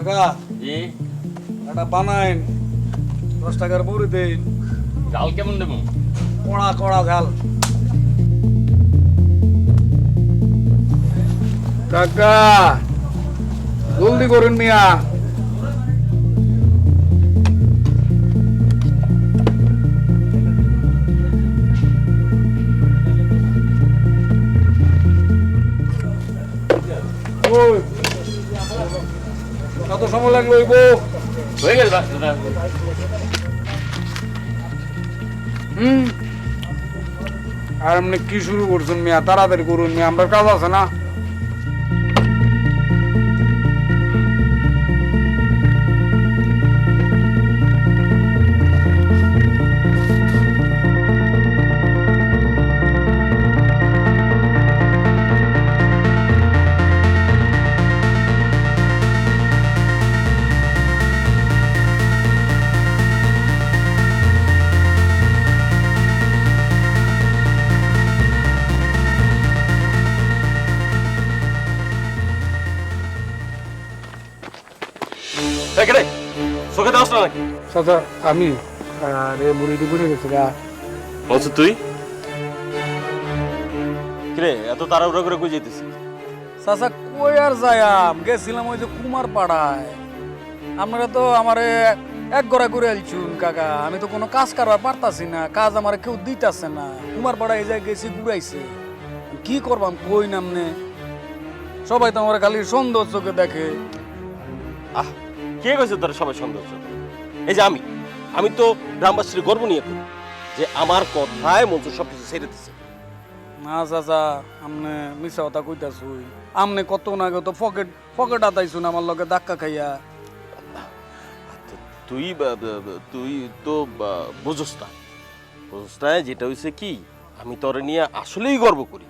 কাকা জি একটা বানাইন 10 টাকার মুড়ি দিন ঝাল কেমন দেবো? কড়া কড়া ঝাল কাকা জলদি করুন মিয়া ওই কত সময় লাগলো ওই বউ হয়ে গেছে দাদা। আর এমনি কি শুরু করছেন মিয়া তাড়াতাড়ি করুন মিয়া আমরা কাজ আছে না এখানে চোখে দাস না নাকি? চাচা আমি আরে বুড়িটি বুড়ে গেছে গা বলছো তুই কিরে এত তাড়াহুড়ো করে কই যাইতেছিস? চাচা কই আর যায়াম গেছিলাম ওই যে কুমার পাড়ায় আপনারা তো আমারে এক গড়া করে আলছুন কাকা আমি তো কোনো কাজ করবার পারতাছি না কাজ আমার কেউ দিতেছে না কুমার পাড়ায় এই জায়গায় গেছি ঘুরাইছে কি করবাম কই নামনে সবাই তো আমার খালি সুন্দর চোখে দেখে আহ কে কইছে তোর সবাই সৌন্দর্য? এই যে আমি তো গ্রামবাসীর গর্ব নিয়ে করি যে আমার কথায় মঞ্জুর সবকিছু ছেড়ে দিছে। না চাচা আমনে মিছা কথা কইতাছুই আমনে কত না কত পকেট আতাইছুন আমার লগে ধাক্কা খাইয়া তুই তুই তো বুঝোস না যেটা হইছে কি আমি তোরে নিয়ে আসলেই গর্ব করি।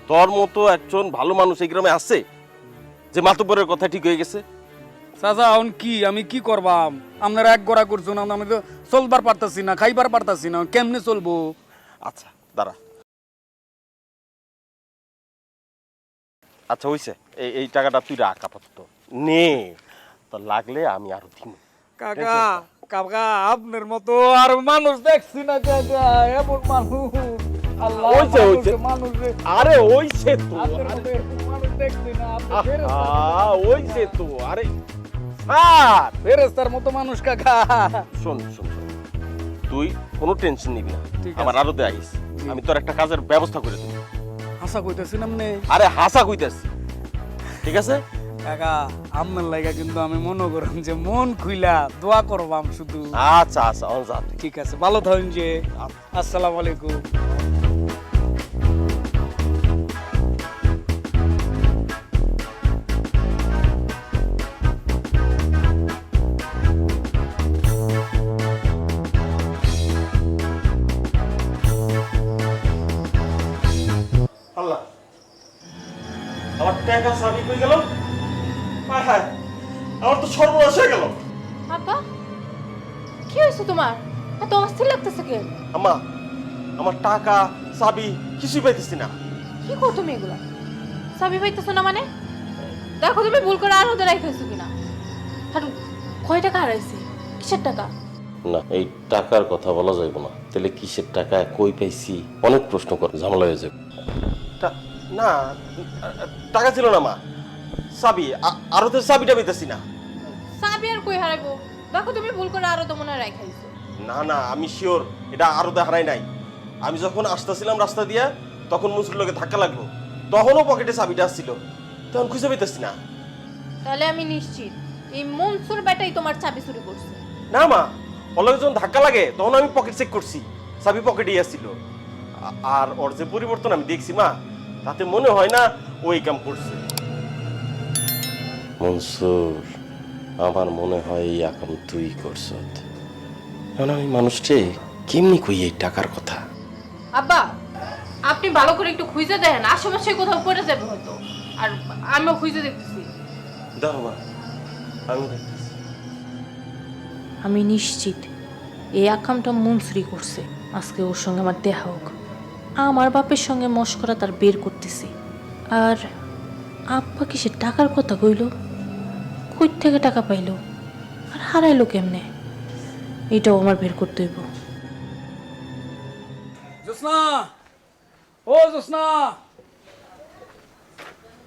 তোর মতো একজন ভালো মানুষ এই গ্রামে আছে যে মাতব্বরের কথা ঠিক হয়ে গেছে। চাচা এখন কি আমি কি করবাম আপনারা এক গড়া করছুন আমি তো চলবার পারতাছি না খাইবার পারতাছি না কেমনে চলবো আচ্ছা দাঁড়া আচ্ছা হইছে এই টাকাটা তুই রাখ আপাতত নে তো লাগলে আমি আরো দিব। কাকা কাকা আপনার মতো আর মানুষ দেখছি না কাকা এমন মানুষ আল্লাহ ওইছে, ওইছে। মানুষ আরে ওইছে তো মানুষ দেখছি না ওইছে তো আরে স্যার ফেরেস্তার মতো মানুষ কাকা শোন শোন শোন, তুই কোনো টেনশন নিবি না ঠিক আমার আছে। আরো আইস আমি তোর একটা কাজের ব্যবস্থা করে দেব। আশা কইতেছি না আপনি আরে হাসা কইতাছি ঠিক আছে। কাকা আপনার লাগা কিন্তু আমি মনে করেন যে মন খুইলা দোয়া করবাম শুধু আচ্ছা আচ্ছা যা তুই। ঠিক আছে ভালো থাকুন যে আসসালামু আলাইকুম আল্লাহ আমার টাকা সাবি কই গেল? হায় হায় আমার তো সর্বনাশ হয়ে গেল। আব্বা কি হয়েছে তোমার এত অস্থির লাগতেছে কে আম্মা আমার টাকা চাবি কিছুই পাইতেছি না। কি করো তুমি এগুলা চাবি পাইতেছো না মানে দেখো তুমি ভুল করে আর ওদের রাখাইছো কিনা আর কয় টাকা হারাইছে কিসের টাকা না এই টাকার কথা বলা যাইব না, তাহলে কিসের টাকা কই পাইছি অনেক প্রশ্ন করে ঝামেলা হয়ে যাবে। না টাকা ছিল না মা, চাবি আরো তো চাবিটা পেতেছি না। চাবি আর কই হারাইবো দেখো তুমি ভুল করে আরো তো মনে হয় রাখাইছো না না আমি শিওর এটা আরো হারাই নাই। আমি যখন আসতেছিলাম রাস্তা দিয়া তখন মুসুর লোকে ধাক্কা লাগলো, তখনও পকেটে চাবিটা আসছিল, তখন খুঁজে পেতেছি না। তাহলে আমি নিশ্চিত এই মনসুর বেটাই তোমার চাবি চুরি করছে। না মা ওর লগে যখন ধাক্কা লাগে তখন আমি পকেট চেক করছি, চাবি পকেটেই আসছিল। আর ওর যে পরিবর্তন আমি দেখছি মা, তাতে মনে হয় না ওই কাম করছে। মনসুর আমার মনে হয় এই আকাম তুই করছ। আমি মানুষকে কেমনি কই এই টাকার কথা? আব্বা আপনি ভালো করে একটু খুঁজে দেখেন আশেপাশে কোথাও পড়ে যাবে হয়তো, আর আমিও খুঁজে দেখতেছি। দাও মা আমি দেখতেছি। আমি নিশ্চিত এই আকামটা মনসুরি করছে। আজকে ওর সঙ্গে আমার দেখা হোক, আমার বাপের সঙ্গে মশকরা তার বের করতেছি। আর আব্বা কিসের টাকার কথা কইল, কই থেকে টাকা পাইলো আর হারাইলো কেমনে, এটাও আমার বের করতে হইব। জোসনা, ও জোসনা,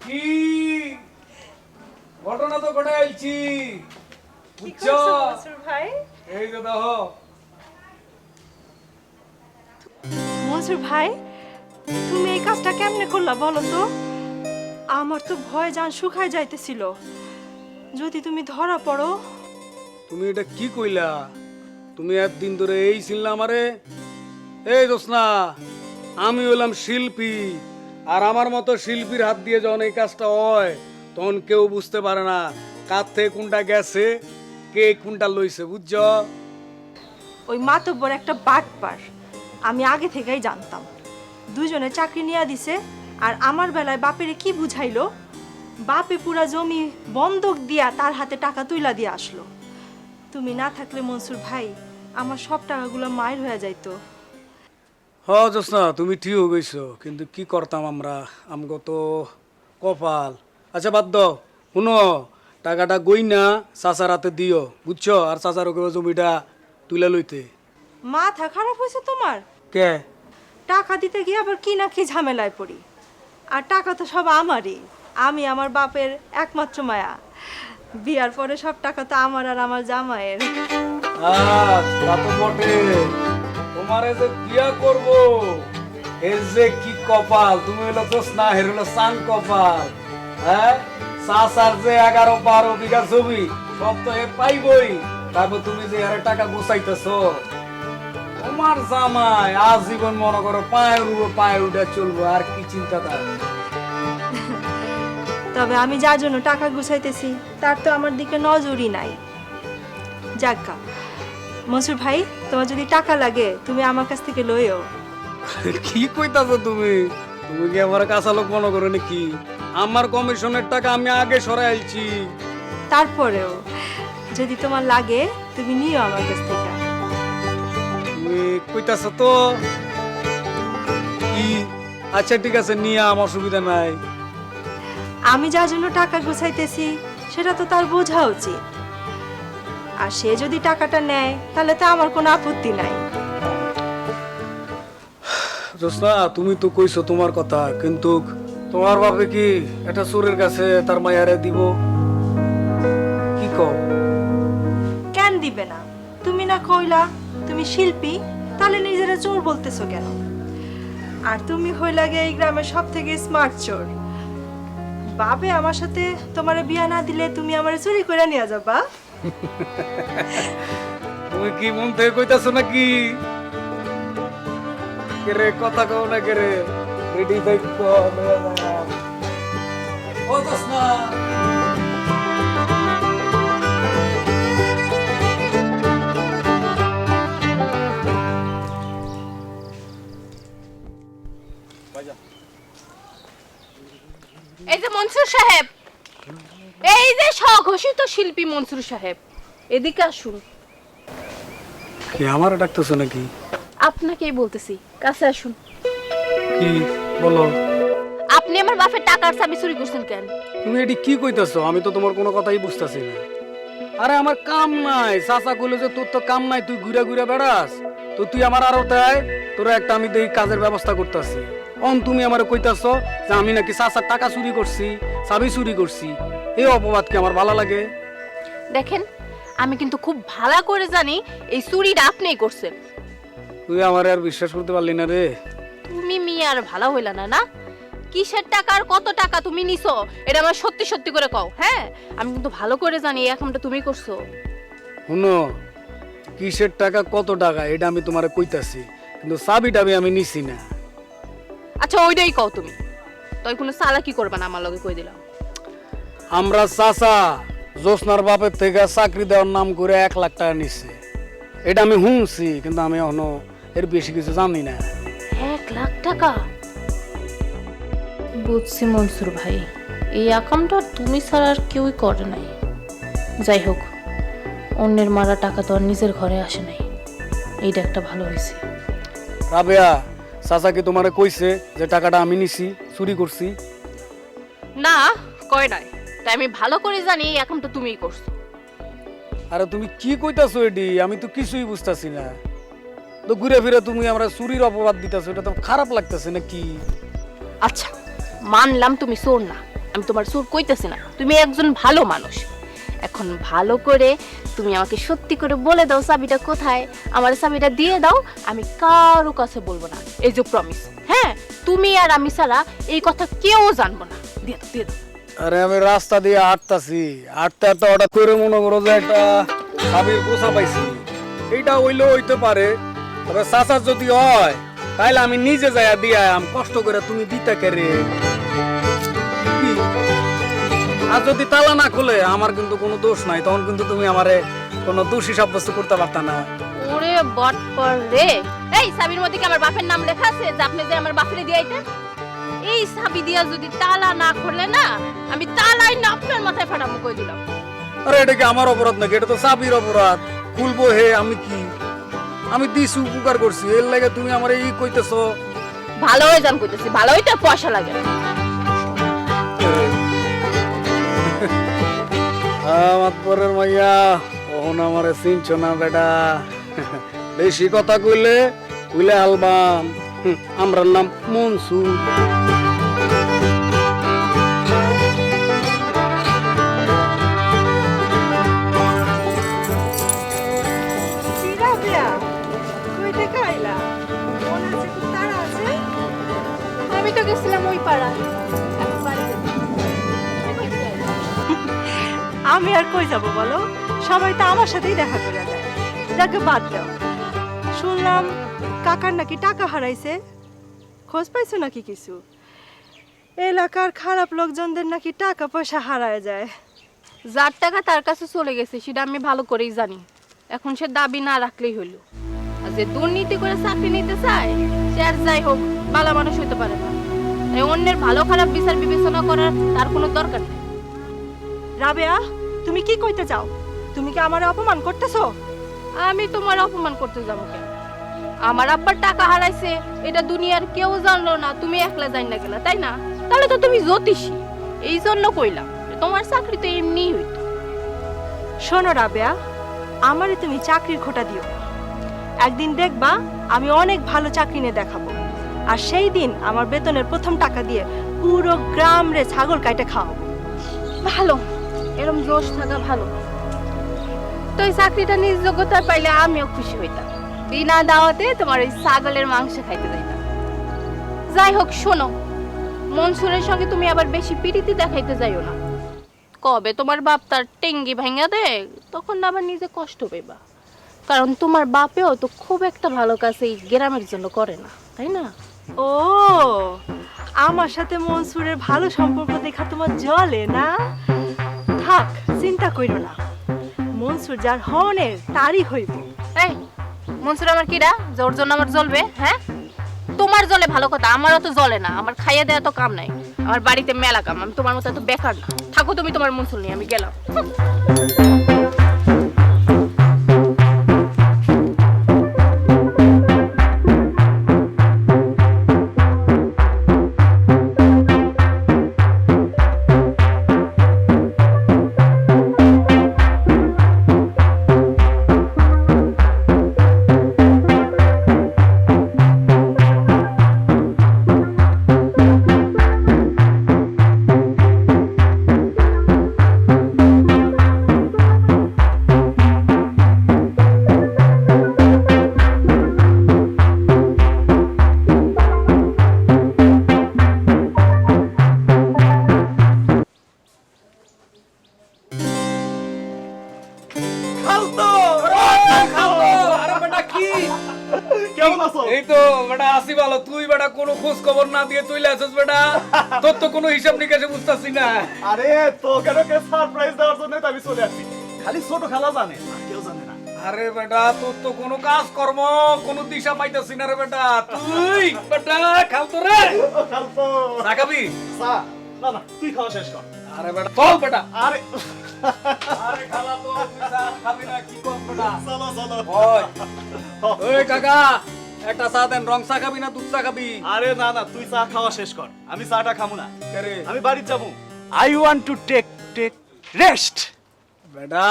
কি ঘটনা তো ঘটাইছি বুঝছো? ভাই এই যে দেখো। মনসুর ভাই, তুমি এই কাজটা কেমনে করলা বলো তো? আমার তো ভয় জান শুকায় যাইতেছিল, যদি তুমি ধরা পড়ো। তুমি এটা কি কইলা? তুমি একদিন ধরে এই ছিলাম আমারে। এই জোসনা, আমি হইলাম শিল্পী, আর আমার মতো শিল্পীর হাত দিয়ে যখন এই কাজটা হয় তখন কেউ বুঝতে পারে না কার থেকে কোনটা গেছে, কে কোনটা লইছে, বুঝছো? ওই মাতব্বর একটা বাটপার, আমি আগে থেকেই জানতাম। দুজনে চাকরি নিয়ে দিছে, আর আমার বেলায় বাপেরে কি বুঝাইলো, বাপে পুরা জমি বন্ধক দিয়া তার হাতে টাকা তুইলা দিয়ে আসলো। তুমি না থাকলে মনসুর ভাই, আমার সব টাকাগুলো মায়ের হয়ে যাইতো। হ জোসনা, তুমি ঠিক গেছো, কিন্তু কি করতাম আমরা, আমগো তো কপাল। আচ্ছা বাদ দাও, শুনো, টাকাটা গই না চাচার হাতে দিও, বুঝছো? আর চাচার ওকে জমিটা তুলে লইতে। মাথা খারাপ হয়েছে তোমার? কে? টাকা দিতে গিয়ে আবার কি না কি ঝামেলায় পড়ি। আর টাকা তো সব আমারই, আমি আমার বাপের একমাত্র মায়া। বিয়ার পরে সব টাকা তো আমার আর আমার জামাইয়ের। তা তো বটে, তোমারে যে বিয়া করব এর যে কি কপাল, তুমি হলো জোসনা, হের হলো সান কপাল। হ্যাঁ, চাচার যে 11-12 বিঘা জমি সব তো এ পাইবই, তারপর তুমি যে আরে টাকা গোছাইতেছো। তোমার জামাই আজীবন মনে করো পায়ে উঠে চলবো, আর কি চিন্তা তার? তবে আমি যার জন্য টাকা গুছাইতেছি তার তো আমার দিকে নজরই নাই। যাক্কা মনসুর ভাই, তোমার যদি টাকা লাগে তুমি আমার কাছ থেকে লইও। কি কইতাছো তুমি? তুমি কি আমার কাঁচা লোক মনে করো নাকি? আমার কমিশনের টাকা আমি আগে সরাইছি। তারপরেও যদি তোমার লাগে তুমি নিও আমার কাছ থেকে। তুমি কইতাছো তো কি? আচ্ছা ঠিক আছে, নিয়ে আমার অসুবিধা নাই। আমি যার জন্য টাকা গুছাইতেছি সেটা তো তার বোঝা উচিত, আর সে যদি টাকাটা নেয় তাহলে তো আমার কোনো আপত্তি নাই। জোসনা, তুমি তো কইছো তোমার কথা, কিন্তু তোমার বাপে কি একটা চোরের কাছে তার মায়ারে দিব? কি কও? কেন দিবে না? তুমি না কইলা তুমি শিল্পী, তাহলে নিজেরা চোর বলতেছো কেন? আর তুমি হইলাগে এই গ্রামের সব থেকে স্মার্ট চোর। বাবে আমার সাথে তোমার বিয়া না দিলে তুমি আমারে চুরি করে নিয়ে যাবা। তুমি কি মন থেকে কইতাছো নাকি? কেরে কথা কও না কেরে? রেডি থাকো। ও জোসনা, এই যে মনসুর সাহেব, এই যে স্বঘোষিত শিল্পী মনসুর সাহেব, এদিকে আসুন। কি আমার ডাকতেছো নাকি? আপনাকেই বলতেছি, কাছে আসুন। কি বলো? আপনি আমার বাপের টাকার চাবি চুরি করছেন কেন? তুমি এটি কি কইতাছো? আমি তো তোমার কোনো কথাই বুঝতাছি না। আরে আমার কাম নাই, চাচা কইলো যে তোর তো কাম নাই, তুই ঘুরা ঘুরা বেড়াস, তো তুই আমার আরো তাই তোর একটা আমি দেখি কাজের ব্যবস্থা করতেছি। তুমি আমার কইতাছো যে আমি নাকি চাচার টাকা চুরি করছি, চাবি চুরি করছি। এই অপবাদ কি আমার ভালো লাগে? দেখেন, আমি কিন্তু খুব ভালো করে জানি এই চুরিটা আপনিই করছেন। তুই আমার আর বিশ্বাস করতে পারলি না রে? তুমি মিয়া আর ভালো হইলা না না? কিসের টাকা আর কত টাকা তুমি নিছো এটা আমার সত্যি সত্যি করে কও। হ্যাঁ, আমি কিন্তু ভালো করে জানি এই কামটা তুমি করছো। শুনো, কিসের টাকা কত টাকা এটা আমি তোমারে কইতাছি, কিন্তু চাবিটা আমি নিছি না। আচ্ছা ওইটাই কও তুমি, তুই কোনো চালাকি করবা না, আমার লগে কই দিলাম। আমরা চাচা জোসনার বাপের থেকে চাকরি দেওয়ার নাম করে 1 লাখ টাকা নিচ্ছে, এটা আমি শুনছি, কিন্তু আমি এখনো এর বেশি কিছু জানি না। 1 লাখ টাকা? বুঝছি মনসুর ভাই, এই আকামটা তুমি ছাড়া আর কেউই করে নাই। যাই হোক, অন্যের মারা টাকা তো আর নিজের ঘরে আসে নাই, এইটা একটা ভালো হয়েছে। রাবেয়া, চাচা কি তোমারে কইছে যে টাকাটা আমি নিছি, চুরি করছি? না, কয় নাই। তাই আমি ভালো করে জানি এই অ্যাকাউন্টটা তুমিই করছো। আরে তুমি কি কইতাছো এডি? আমি তো কিছুই বুঝতাছি না। তো ঘুরে ফিরে তুমি আমরা চুরির অপবাদ দিতাছো, এটা তো খারাপ লাগতেছে না কি? আচ্ছা মানলাম তুমি চোর না, আমি তোমার চোর কইতেছি না, তুমি একজন ভালো মানুষ। এখন ভালো করে তুমি আমাকে সত্যি করে বলে দাও চাবিটা কোথায়, আমার চাবিটা দিয়ে দাও, আমি কারো কাছে বলবো না, এই যে প্রমিস। হ্যাঁ, তুমি আর আমি ছাড়া এই কথা কেউ জানবো না। দিয়ে দাও, দিয়ে দাও। আরে আমি রাস্তা দিয়ে হাঁটতাছি, হাঁটতে হাঁটতে হঠাৎ করে মনে করো যে একটা চাবির গোছা পাইছি। এইটা হইলেও হইতে পারে, তবে চাচা যদি হয় তাইলে আমি নিজে যাইয়া দিয়া আমি কষ্ট করে, তুমি দিতে কেরে। কি? আর যদি তালা না খুলে আমার কিন্তু কোনো দোষ নাই, তখন কিন্তু তুমি আমারে কোনো দোষী সাব্যস্ত করতে পারতা না। ওরে বটপর রে, এই চাবির মধ্যে কি আমার বাপের নাম লেখা আছে যে আপনি যে আমার বাপেরে দিয়ে আইতেন? এই চাবি দিয়া যদি তালা না খুললে না, আমি তালাই না আপনার মাথায় ফাটাবো কই দিলাম। আরে এটা কি আমার অপরাধ নাকি? এটা তো চাবির অপরাধ। খুলবো হে, আমি কি? আমি দিছি, উপকার করছি, এর লাগে তুমি আমার এই কইতেছো? ভালো হয়ে যান কইতেছি, ভালো হইতে পয়সা লাগে। আমার পরের মাইয়া ওহন আমারে চিনছ না বেটা। বেশি কথা কইলে কইলে আলবাম। আমরার নাম মনসুর। আমি তো গেছিলাম ওই পাড়া। আমি আর কই যাব বলো, সবাই তো আমার সাথেই দেখা করে যায়। যাকে বাদ দাও। শুনলাম কাকার নাকি টাকা হারাইছে, খোঁজ পাইছো নাকি কিছু? এলাকার খারাপ লোকজনদের নাকি টাকা পয়সা হারায় যায়। যার টাকা তার কাছে চলে গেছে সেটা আমি ভালো করেই জানি। এখন সে দাবি না রাখলেই হলো। আর যে দুর্নীতি করে চাকরি নিতে চায় সে আর যাই হোক ভালো মানুষ হইতে পারে না। তাই অন্যের ভালো খারাপ বিচার বিবেচনা করার তার কোনো দরকার নেই। রাবেয়া, তুমি কি কইতে চাও? তুমি কি আমারে অপমান করতেছো? আমি তোমার অপমান করতে যাবো কেন? আমার আব্বার টাকা হারাইছে এটা দুনিয়ার কেউ জানলো না, তুমি একলা জান না গেলা, তাই না? তাহলে তো তুমি জ্যোতিষী, এই জন্য কইলাম তোমার চাকরি তো এমনিই হইতো। শোনো রাবেয়া, আমারে তুমি চাকরির খোটা দিও না। একদিন দেখবা আমি অনেক ভালো চাকরি নিয়ে দেখাবো, আর সেই দিন আমার বেতনের প্রথম টাকা দিয়ে পুরো গ্রাম রে ছাগল কাইটে খাওয়াবো। ভালো, এরকম জোশ থাকা ভালো। তো এই চাকরিটা নিজ যোগ্যতা পাইলে আমিও খুশি হইতাম। বিনা দাওয়াতে তোমার ওই ছাগলের মাংস খাইতে যাইতাম। যাই হোক শোনো, মনসুরের সঙ্গে তুমি আবার বেশি পিরিতি দেখাইতে যাইও না। কবে তোমার বাপ তার টেঙ্গি ভাঙা দেয় তখন আবার নিজে কষ্ট পেবা। কারণ তোমার বাপেও তো খুব একটা ভালো কাজ এই গ্রামের জন্য করে না, তাই না? ও, আমার সাথে মনসুরের ভালো সম্পর্ক দেখা তোমার জলে না? থাক, চিন্তা কইরো না, মনসুর যার হনের তারই হইব। এই মনসুর আমার কিরা যে ওর জন্য আমার জ্বলবে? হ্যাঁ, তোমার জলে ভালো কথা, আমারও তো জ্বলে না। আমার খাইয়ে দেওয়া তো কাম নাই, আমার বাড়িতে মেলা কাম। আমি তোমার মতো এত বেকার না। থাকো তুমি তোমার মনসুর নিয়ে, আমি গেলাম। এই তো বেটা আসি ভালো। তুই বেটা কোনো খোঁজ খবর না দিয়ে চলে আসিস বেটা। তোর তো কোনো হিসাব নিকাশে বুঝতাছি না। আরে তো কেন সারপ্রাইজ দেওয়ার জন্য তো আমি চলে আসছি। খালি ছোট খালা জানে, আর কেউ জানে না। আরে বেটা তোর তো কোনো কাজ কর্ম কোনো দিশা পাইতাছি না রে বেটা। তুই বেটা খাল তো রে খাল তো সাকাবি সা না না, তুই খাওয়া শেষ কর। আরে বেটা চল বেটা। আরে আরে খালা তো তুই চা খাবি না কি কর বেটা? চলো চলো। ওই ওই কাকা একটা চা দেন। রং চা খাবি না দুধ চা খাবি? আরে না না, তুই চা খাওয়া শেষ কর, আমি চাটা খামু না। কে রে? আমি বাড়ি যাবো। I want to take rest. বেটা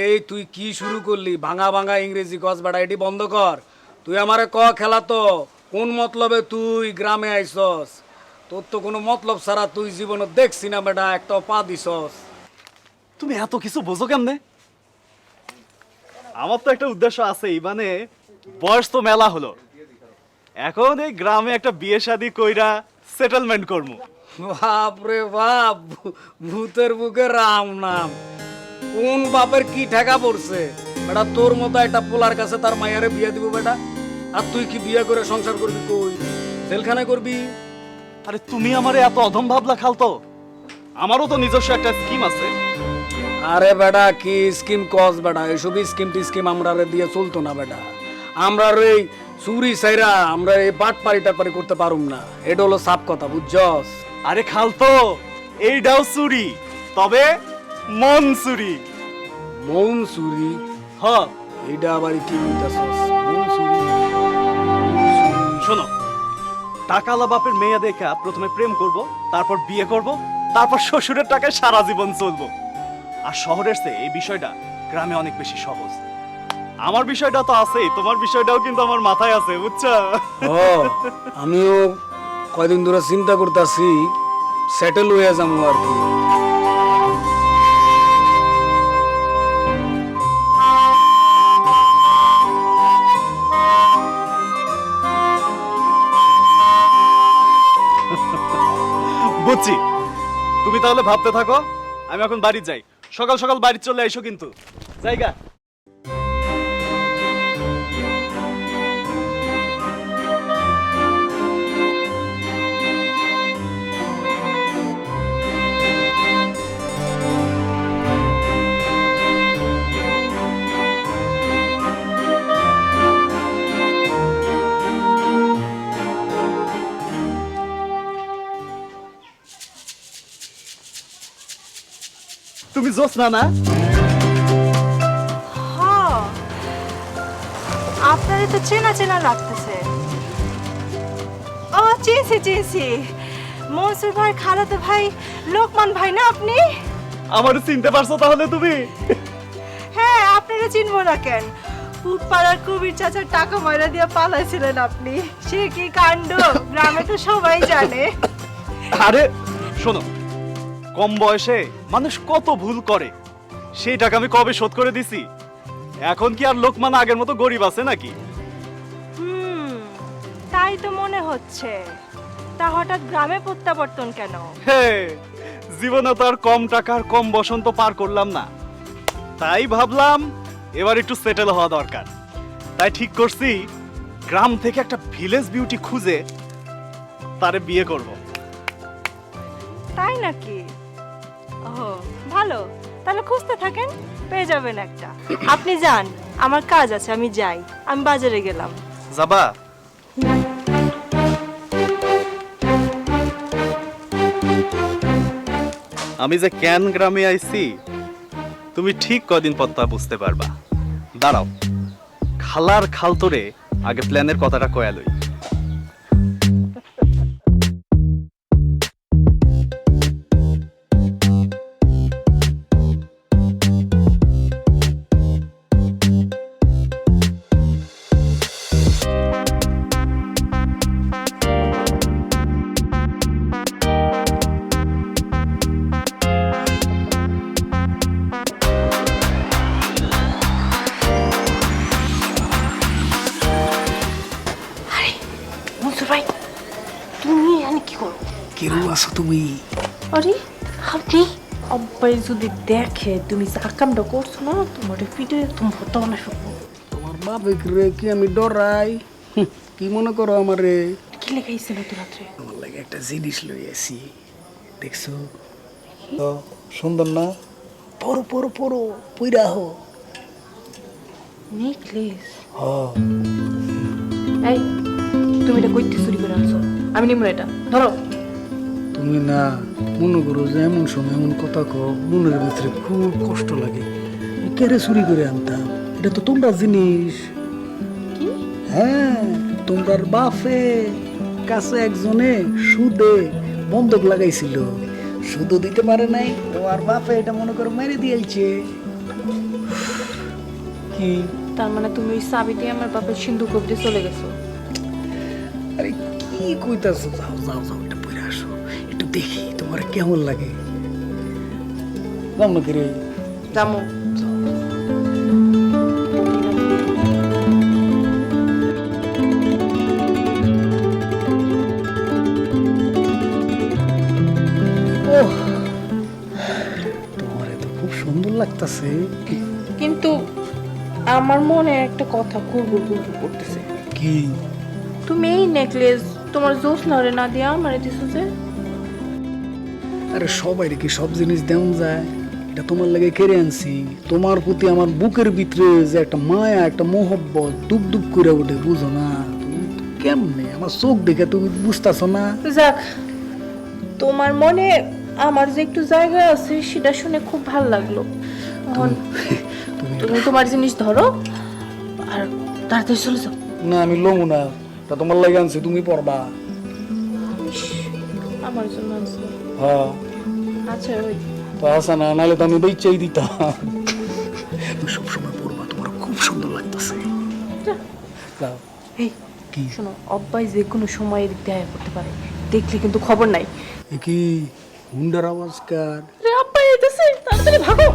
এই তুই কি শুরু করলি? ভাঙা ভাঙা ইংরেজি কস বেটা, এটি বন্ধ কর। তুই আমারে ক খেলা তো কোন মতলবে তুই গ্রামে আইসস? তোর তো কোনো মতলব ছাড়া তুই জীবনে দেখছি না বেটা, একটা পা দিছস। তুমি এত কিছু বোঝো কেমনে? আমার তো একটা উদ্দেশ্য আছেই, মানে বয়স তো মেলা হলো, এখন এই গ্রামে একটা বিয়ে শাদী কইরা সেটেলমেন্ট করবো। বাপ রে বাপ, ভূতের বুকে রাম নাম। কোন বাপের কি ঠেকা পড়ছে বেটা? তোর মতো একটা পোলার কাছে তার মায়ারে বিয়ে দিব বেটা? আর তুই কি বিয়ে করে সংসার করবি? কই জেলখানায় করবি? আরে তুমি আমারে এত অধম ভাবলা খালতো, আমারও তো নিজস্ব একটা স্কিম আছে। আরে বেটা কি স্কিম কস বেটা? এসব স্কিম টিস্কিম আমরা দিয়ে চলতো না বেটা। আমরা এই চুরি সাইরা আমরা এই বাট পারি টাটপারি করতে পারুম না, এটা হলো সাপ কথা, বুঝছস? আরে খালতো, এইটাও চুরি, তবে মন চুরি। মন চুরি? হ, এইটা আবার কি বলতেছস? মন চুরি? শোনো, টাকালা বাপের মেয়ে দেখা প্রথমে প্রেম করব, তারপর বিয়ে করব, তারপর শ্বশুরের টাকায় সারা জীবন চলবো। আর শহরের চেয়ে এই বিষয়টা গ্রামে অনেক বেশি সহজ। আমার বিষয়টা তো আছেই, তোমার বিষয়টাও কিন্তু আমার মাথায় আছে, বুঝছো? ও, আমিও কয়দিন ধরে চিন্তা করতেছি সেটেল হয়ে যাবো আর কি। বুঝছি, তুমি তাহলে ভাবতে থাকো, আমি এখন বাড়ি যাই। সকাল সকাল বাড়ি চলে আইসো কিন্তু। জায়গা তুমি জোসনা না? হ্যাঁ, আপনারে তো চেনা চেনা লাগতেছে। ও চিনছি চিনছি, মনসুর ভাই খালাতো ভাই লোকমান ভাই না আপনি? আমার চিনতে পারছো তাহলে তুমি? হ্যাঁ, আপনারা চিনবো না কেন? পুটপাড়ার কবির চাচার টাকা ময়রা দিয়ে পালাইছিলেন আপনি, সে কি কাণ্ড গ্রামে তো সবাই জানে। আরে শোনো, কম বয়সে মানুষ কত ভুল করে, সেই টাকা আমি কবে শোধ করে দিছি। এখন কি আর লোকমান আগের মতো গরিব আছে নাকি? তাই তো মনে হচ্ছে। তা হঠাৎ গ্রামে প্রত্যাবর্তন কেন? হে, জীবনে তো আর কম টাকার কম বসন্ত পার করলাম না, তাই ভাবলাম এবার একটু সেটেল হওয়া দরকার। তাই ঠিক করছি গ্রাম থেকে একটা ভিলেজ বিউটি খুঁজে তারে বিয়ে করব। তাই নাকি? ও ভালো, তাহলে খুঁজতে থাকেন, পেয়ে যাবেন একটা। আপনি যান, আমার কাজ আছে, আমি যাই। আমি বাজারে গেলাম। যাবা? আমি যে কেন গ্রামে আইছি তুমি ঠিক কদিন পর তা বুঝতে পারবা। দাঁড়াও, খালার খালতরে আগে প্ল্যানের কথাটা কয়া লই। মনসুর ভাই, তুমি এখানে কি করো? কেরু আছো তুমি? আরে আপনি আব্বাই যদি দেখে তুমি যা কামটা করছো না, তোমার ভিডিও একদম ভর্তা বানা শুকবো। তোমার বাপে রে কি আমি ডরাই? কি মনে করো আমারে? কি লেখাইছিল তো রাত্রে? আমার লাগে একটা জিনিস লই আসি, দেখছো তো? সুন্দর না? পড়ো পড়ো পড়ো, পইরা হো। নেকলেস? হ, এই তুমি এটা কইতে চুরি করে আনছো? আমি নিমু না এটা, ধরো। তুমি না মনে করো যে এমন সময় এমন কথা কও, মনের ভিতরে খুব কষ্ট লাগে। কেড়ে চুরি করে আনতাম, এটা তো তোমরা জিনিস। কি? হ্যাঁ, তোমরার বাপে কাছে একজনে সুদে বন্ধক লাগাইছিল, শুধু দিতে পারে নাই, ও আর বাপে এটা মনে করে মেরে দিয়েছে। কি? তার মানে তুমি ওই চাবি দিয়ে আমার বাপের সিন্ধুক অব্দি চলে গেছো? আরে কি কইতাছো? যাও যাও যাও, এটা পড়ে আসো, একটু দেখি তোমার কেমন লাগে। কেমন করে? জামু। ওহ, তোমার তো খুব সুন্দর লাগতাছে। কিন্তু আমার মনে একটা কথা গুড়গুড় গুড়গুড় করতেছে। কি? তুমি এই নেকলেস তোমার জোসনারে না দিয়া আমারে দিছো যে? আরে সবাই কি সব জিনিস দেওয়া যায়? এটা তোমার লাগে কেড়ে আনছি। তোমার প্রতি আমার বুকের ভিতরে যে একটা মায়া, একটা মোহব্বত ডুব ডুব করে ওঠে, বুঝো না? তুমি কেমনে আমার চোখ দেখে তুমি বুঝতেছো না? যাক, তোমার মনে আমার যে একটু জায়গা আছে সেটা শুনে খুব ভালো লাগলো। এখন তুমি তোমার জিনিস ধরো আর তাড়াতাড়ি চলে যাও। না, আমি লমু না, তা তোমার লাগে আনছি, তুমি পড়বা। আমার জন্য আনছো? হ্যাঁ। আচ্ছা, ওই তো আসা না, নাহলে তো আমি বেচাই দিতাম। তুমি সবসময় পড়বা, তোমার খুব সুন্দর লাগতেছে। যাও। এই কি? শোনো, অব্বাই যে কোনো সময় এদিক দেখা করতে পারে, দেখলে কিন্তু খবর নাই। এ কি হুন্ডার আওয়াজ কার? রে আব্বাই আইতাছে, তাড়াতাড়ি ভাগো।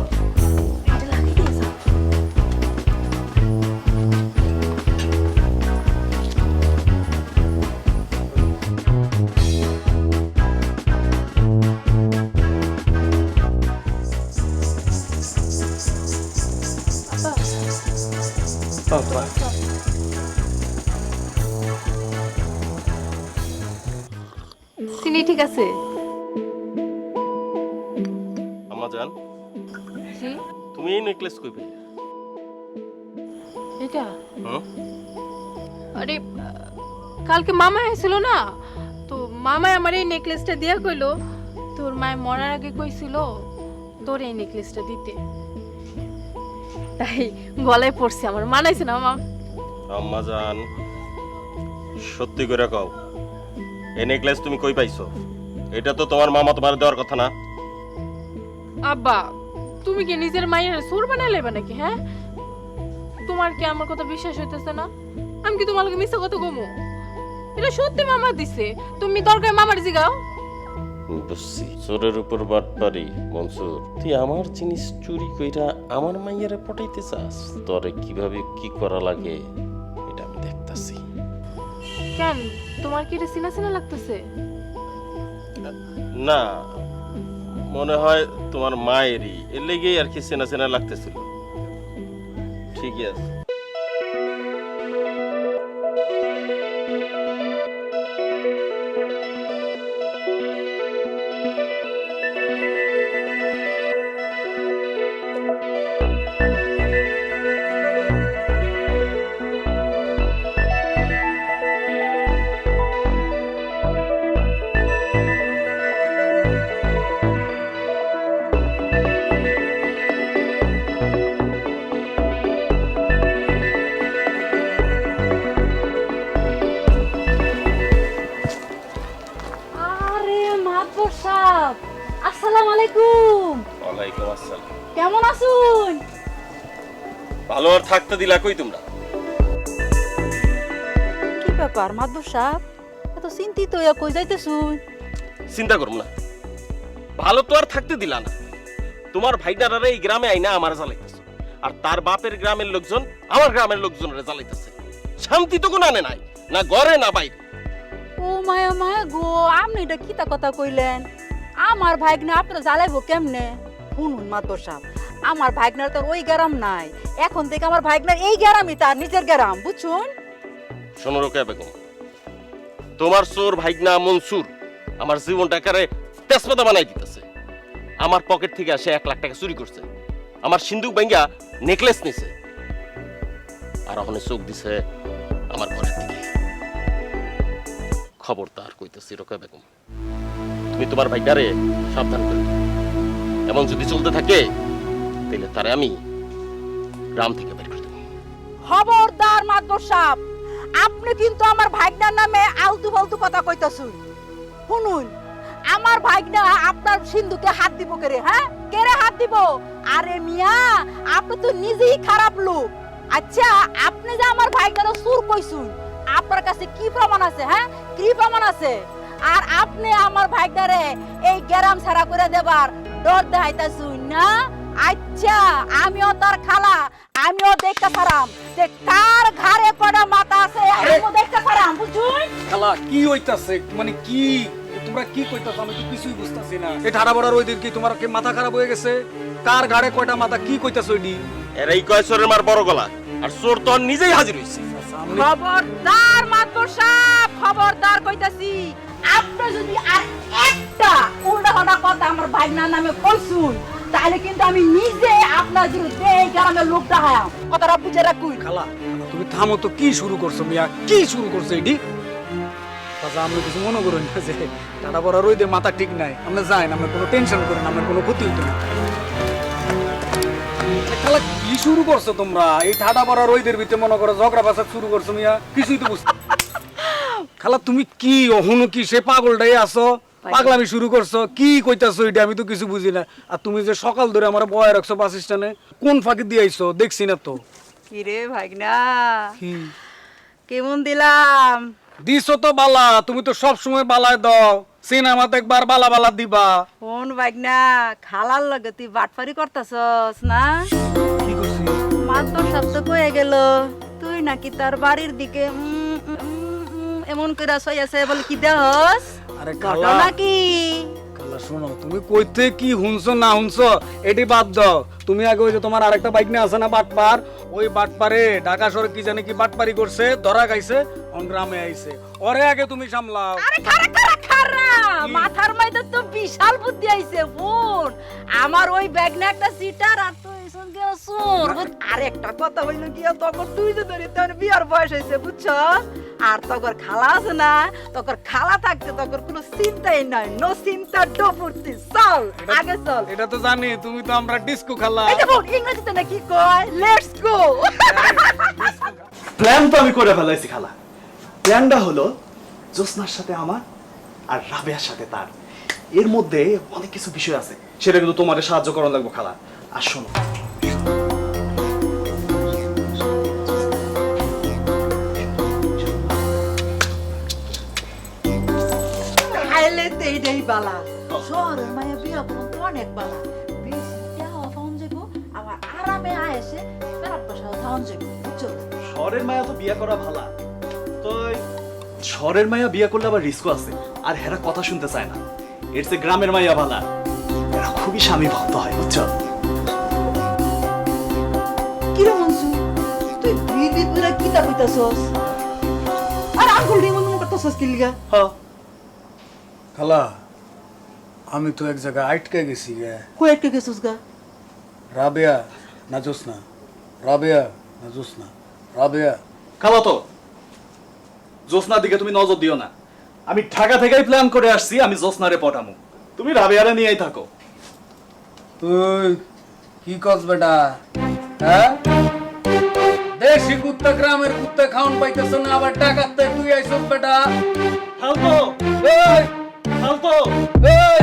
চিনি ঠিক আছে? আম্মা জান, জি। তুমি এই নেকলেস কই পেলে? এটা হুম? আরে কালকে মামা এসেছিল না, তো মামাই আমার এই নেকলেসটা দিয়া কইলো তোর মায় মরার আগে কইছিল তোর এই নেকলেসটা দিতে, তাই গলায় পড়ছে। আমার মানাইছে না মা। আম্মা জান, সত্যি করে কও, এই নেকলেস তুমি কই পাইছো? এটা তো তোমার মামা তোমার দেওয়ার কথা না। আব্বা, তুমি কি নিজের মায়ের সুর বানাই লেবে নাকি? হ্যাঁ, তোমার কি আমার কথা বিশ্বাস হইতেছে না? আমি কি তোমার মিথ্যা কথা কমু? এটা সত্যি মামা দিছে, তুমি দরকার মামার জিগাও। বুঝছি, চোরের উপর বাটপারি। মনসুর, তুই আমার জিনিস চুরি কইরা আমার মাইয়ারে পটাইতে চাস? তোরে কিভাবে কি করা লাগে এটা আমি দেখতাছি। কেন, তোমার কি এটা চিনা চিনা লাগতেছে? না, মনে হয় তোমার মায়েরই, এর লেগেই আর কি চেনা চেনা লাগতেছিল। ঠিকই আছে। আরে মাতবর সাহেব, আসসালামু আলাইকুম। ওয়ালাইকুম আসসালাম। কেমন আছুন? ভালো আর থাকতে দিলা কই তোমরা? কি ব্যাপার মাতবর সাহেব, এত চিন্তিত হইয়া কই যাইতেছুন? চিন্তা করুম না, ভালো তো আর থাকতে দিলা না। তোমার ভাইনারা এই গ্রামে আইনা আমার জ্বালাইতেছে, আর তার বাপের গ্রামের লোকজন আমার গ্রামের লোকজনের জ্বালাইতেছে। শান্তি তো কোনো আনে নাই, না ঘরে না বাইরে। ও মায়া মায়া গো, আপনি এটা কিতা কথা কইলেন? আমার ভাইগনা আপনারা জ্বালাইবো কেমনে? শুনুন মাতবর সাহেব, আমার ভাইগনার তো ওই গ্রাম নাই, এখন থেকে আমার ভাইগনার এই গ্রামই তার নিজের গ্রাম, বুঝছুন? শোনো রোকেয়া বেগম, তোমার চোর ভাইগনা মনসুর আমার জীবনটা একেবারে তেজপাতা বানাই দিতেছে। আমার পকেট থেকে সে 1 লাখ টাকা চুরি করছে, আমার সিন্ধুক ভাঙ্গা নেকলেস নিছে, আর ওখানে চোখ দিছে আমার ঘরের দিকে। খবরদার কইতেছি রোকেয়া বেগম, তুমি তোমার ভাইগনারে সাবধান করে দিও। এমন যদি চলতে থাকে তাহলে তারে আমি গ্রাম থেকে বের করে দেবো। খবরদার মাতবর সাহেব, আপনি কিন্তু আমার ভাইগনার নামে আলতু ফালতু কথা কইতাছুন। শুনুন, আমার ভাইগনা আপনার সিন্ধুকে হাত দিব কেরে, হ্যাঁ কেরে হাত দিব? আরে মিয়া, আপনি তো নিজেই খারাপ লোক। আচ্ছা, আপনি যে আমার ভাইগনা সুর কইছুন, আপনার কাছে কি প্রমাণ আছে? হ্যাঁ, কি প্রমাণ আছে? আর আপনি আমার ভাইগনারে এই গ্রাম ছাড়া করে দেবার ডর দেখাইতাছুন না? আচ্ছা, আমিও তার খালা, আমিও দেখতে পারাম যে কার ঘাড়ে কটা মাথা আছে, আমিও দেখতে পারাম, বুঝুন? খালা কি হইতাছে, মানে কি তোমরা কি কইতাছো? আমি তো কিছুই বুঝতাছি না। এই ঠাড়া বড়ার ওই দিন কি তোমার কি মাথা খারাপ হয়ে গেছে? কার ঘাড়ে কয়টা মাথা, কি কইতাছো এডি? এরাই কয় চোরের মার বড় গলা, আর চোর তো আর নিজেই হাজির হইছে। খবরদার মাতবর সাহেব, খবরদার কইতাছি, আপনি যদি আর একটা উল্টাপাল্টা কথা আমার ভাইনার নামে কইছুন, তাহলে কিন্তু আমি নিজে আপনার বিরুদ্ধে এই গ্রামের লোক দেখায়াম। কথাটা বুঝে রাখুন। খালা তুমি থামো তো, কি শুরু করছো মিয়া, কি শুরু করছো এডি? আচ্ছা, আমরা কিছু মনে করেন না যে ঠাড়া বড়ার ওই দিন মাথা ঠিক নাই, আমরা যাই না, আমরা কোনো টেনশন করেন, আমরা কোনো ক্ষতি হইতো না। খালা কি শুরু করছো তোমরা? এই ঠাডা পড়া রইদের ভিতরে মনে করো ঝগড়া বাসা শুরু করছো মিয়া, কিছুই তো বুঝতে। খালা তুমি কি অহনো কি সে পাগলটাই আছো, পাগলামি শুরু করছো, কি কইতাছো এটা আমি তো কিছু বুঝি না। আর তুমি যে সকাল ধরে আমার বয় রাখছো বাস স্ট্যান্ডে, কোন ফাঁকি দিয়ে আইছো দেখছি না তো। কি রে ভাইগনা, কি কেমন দিলাম? দিছো তো বালা, তুমি তো সব সময় বালায় দাও, সিনেমাতে একবার বালা বালা দিবা। কোন ভাইগনা, খালার লগে তুই বাটফারি করতাছস না? কি করছি? মাতবর সাহেব তো কয়ে গেল তুই নাকি তার বাড়ির দিকে এমন করে সইয়াছে বলে, কি দেহস? আরে ঘটনা নাকি? খালা শোনো, তুমি কইতে কি হুনছো না হুনছো এটি বাদ দাও। তুমি আগে ওই যে তোমার আরেকটা বাইক নিয়ে আছে না বাটপার, ওই বাটপারে ঢাকা শহরে কি জানি কি বাটপারি করছে, ধরা খাইছে, অন গ্রামে আইছে, ওরে আগে তুমি সামলাও। আরে খারা খারা খারা, মাথার মধ্যে তো বিশাল বুদ্ধি আইছে বোন। আমার ওই ব্যাগ না একটা সিটার, আর তো এইসব গেল সুর। আর একটা কথা হইলো কি, তখন তুই যে ধরে তোর বিয়ার বয়স হইছে, বুঝছো? আর তখন খালা আছে না, তখন খালা থাকতে তখন কোনো চিন্তাই নাই, নো চিন্তা ডোপুরতি। চল আগে চল। এটা তো জানি, তুমি তো আমরা ডিস্কো খালা। এই যে বোন, ইংরেজিতে না কি কয়, লেটস গো। প্ল্যান তো আমি করে ফেলাইছি খালা। প্ল্যানটা হলো জোসনার সাথে আমার আর রাবেয়ার সাথে তার, এর মধ্যে অনেক কিছু বিষয় আছে, সেটা কিন্তু তোমার সাহায্য করা লাগবে খালা। আর শোনো, আইলে তো এইটাই বালা, শহরের মায়া বিয়া করুন তো অনেক বালা, বেশি দেওয়া ফাউন যাবো, আবার আরামে আয়েসে ফেরাত বসাও থাউন যাবো, বুঝছো? শহরের মায়া তো বিয়া করা ভালা, তো শহরের মায়া বিয়া করলে আবার রিস্কও আছে, আর হেরা কথা শুনতে চায় না। এর চেয়ে গ্রামের মায়া ভালা, এরা খুবই স্বামী ভক্ত হয়, বুঝছো? কিরে মনসু, তুই বিবি পুরা কিতা কইতাছস? আর আঙ্গুল দিয়ে মন করতাছস কি লিগা? হ্যাঁ, খালা আমি তো এক জায়গায় আটকে গেছি গে। কই একটা গেছস গা? রাবেয়া না জোসনা, রাবেয়া না জোসনা, রাবেয়া। খালা তো জোসনার দিকে তুমি নজর দিও না, আমি ঢাকা থেকেই প্ল্যান করে আসছি, আমি জোসনারে পটামু, তুমি রাবেয়ারে নিয়েই থাকো। তুই কি কস বেটা, হ্যাঁ? দেশি কুত্তা গ্রামের কুত্তা খাওন পাইতেছ না, আবার টাকাতে তুই আইছস বেটা। ফালতো এই ফালতো, এই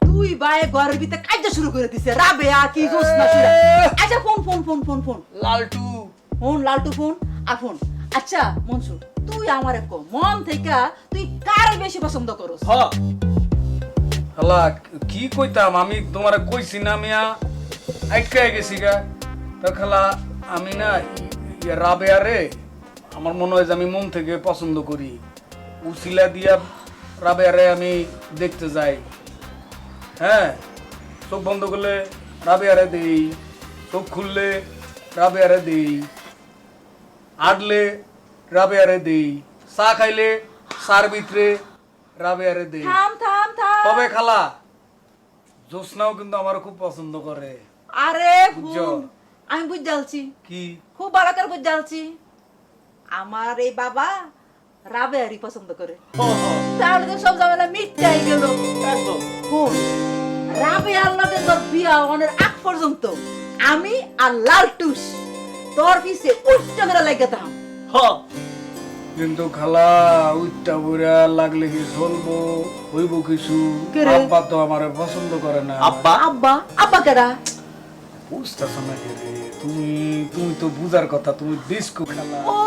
তুই বায়ে ঘরের ভিতরে কাজটা শুরু করে দিছে, রাবেয়া কি জোস না শুরা। আচ্ছা phone phone phone phone phone Laltu, phone Laltu phone আর ফোন। আচ্ছা মনসু, তুই আমারে কো মন থেকে তুই কারে বেশি পছন্দ করস? হ্যাঁ খালা কি কইতাম, আমি তোমারে কইছি না মিয়া আটকে গেছি গা। তো খালা আমি না রাবেয়া রে আমার মনে হয় যে আমি মন থেকে পছন্দ করি, উসিলা দিয়া রাবেয়া রে আমি দেখতে যাই। হ্যাঁ, চোখ বন্ধ করলে রাবেয়া রে দেই, চোখ খুললে রাবেয়া রে দেই, আডলে রাবেয়া রে দেই, চা খাইলে চার ভিতরে রাবেয়া রে দেই। থাম থাম থাম। তবে খালা জোসনাও কিন্তু আমার খুব পছন্দ করে। আরে বুঝছো? ফোন আমি বুঝালছি, কি খুব ভালো করে বুঝালছি। আমার এই বাবা রাবেয়ারি পছন্দ করে, তাহলে তো সব ঝামেলা মিটটাই গেল। একদম ফোন রাবেয়ার লগে তোর বিয়া অনের আগ পর্যন্ত আমি আর লালটুস তোর পিছে উচ্চ করে লাগাতাম। হ্যাঁ, কিন্তু খালা উইটা বুড়া লাগলে কি চলবো, হইব কিছু? কে রে? আব্বা তো আমারে পছন্দ করে না। আব্বা আব্বা আব্বা কেডা? বুঝতেছ না কে রে? তুমি তুমি তো বুঝার কথা, তুমি ডিস্কো খালা। ও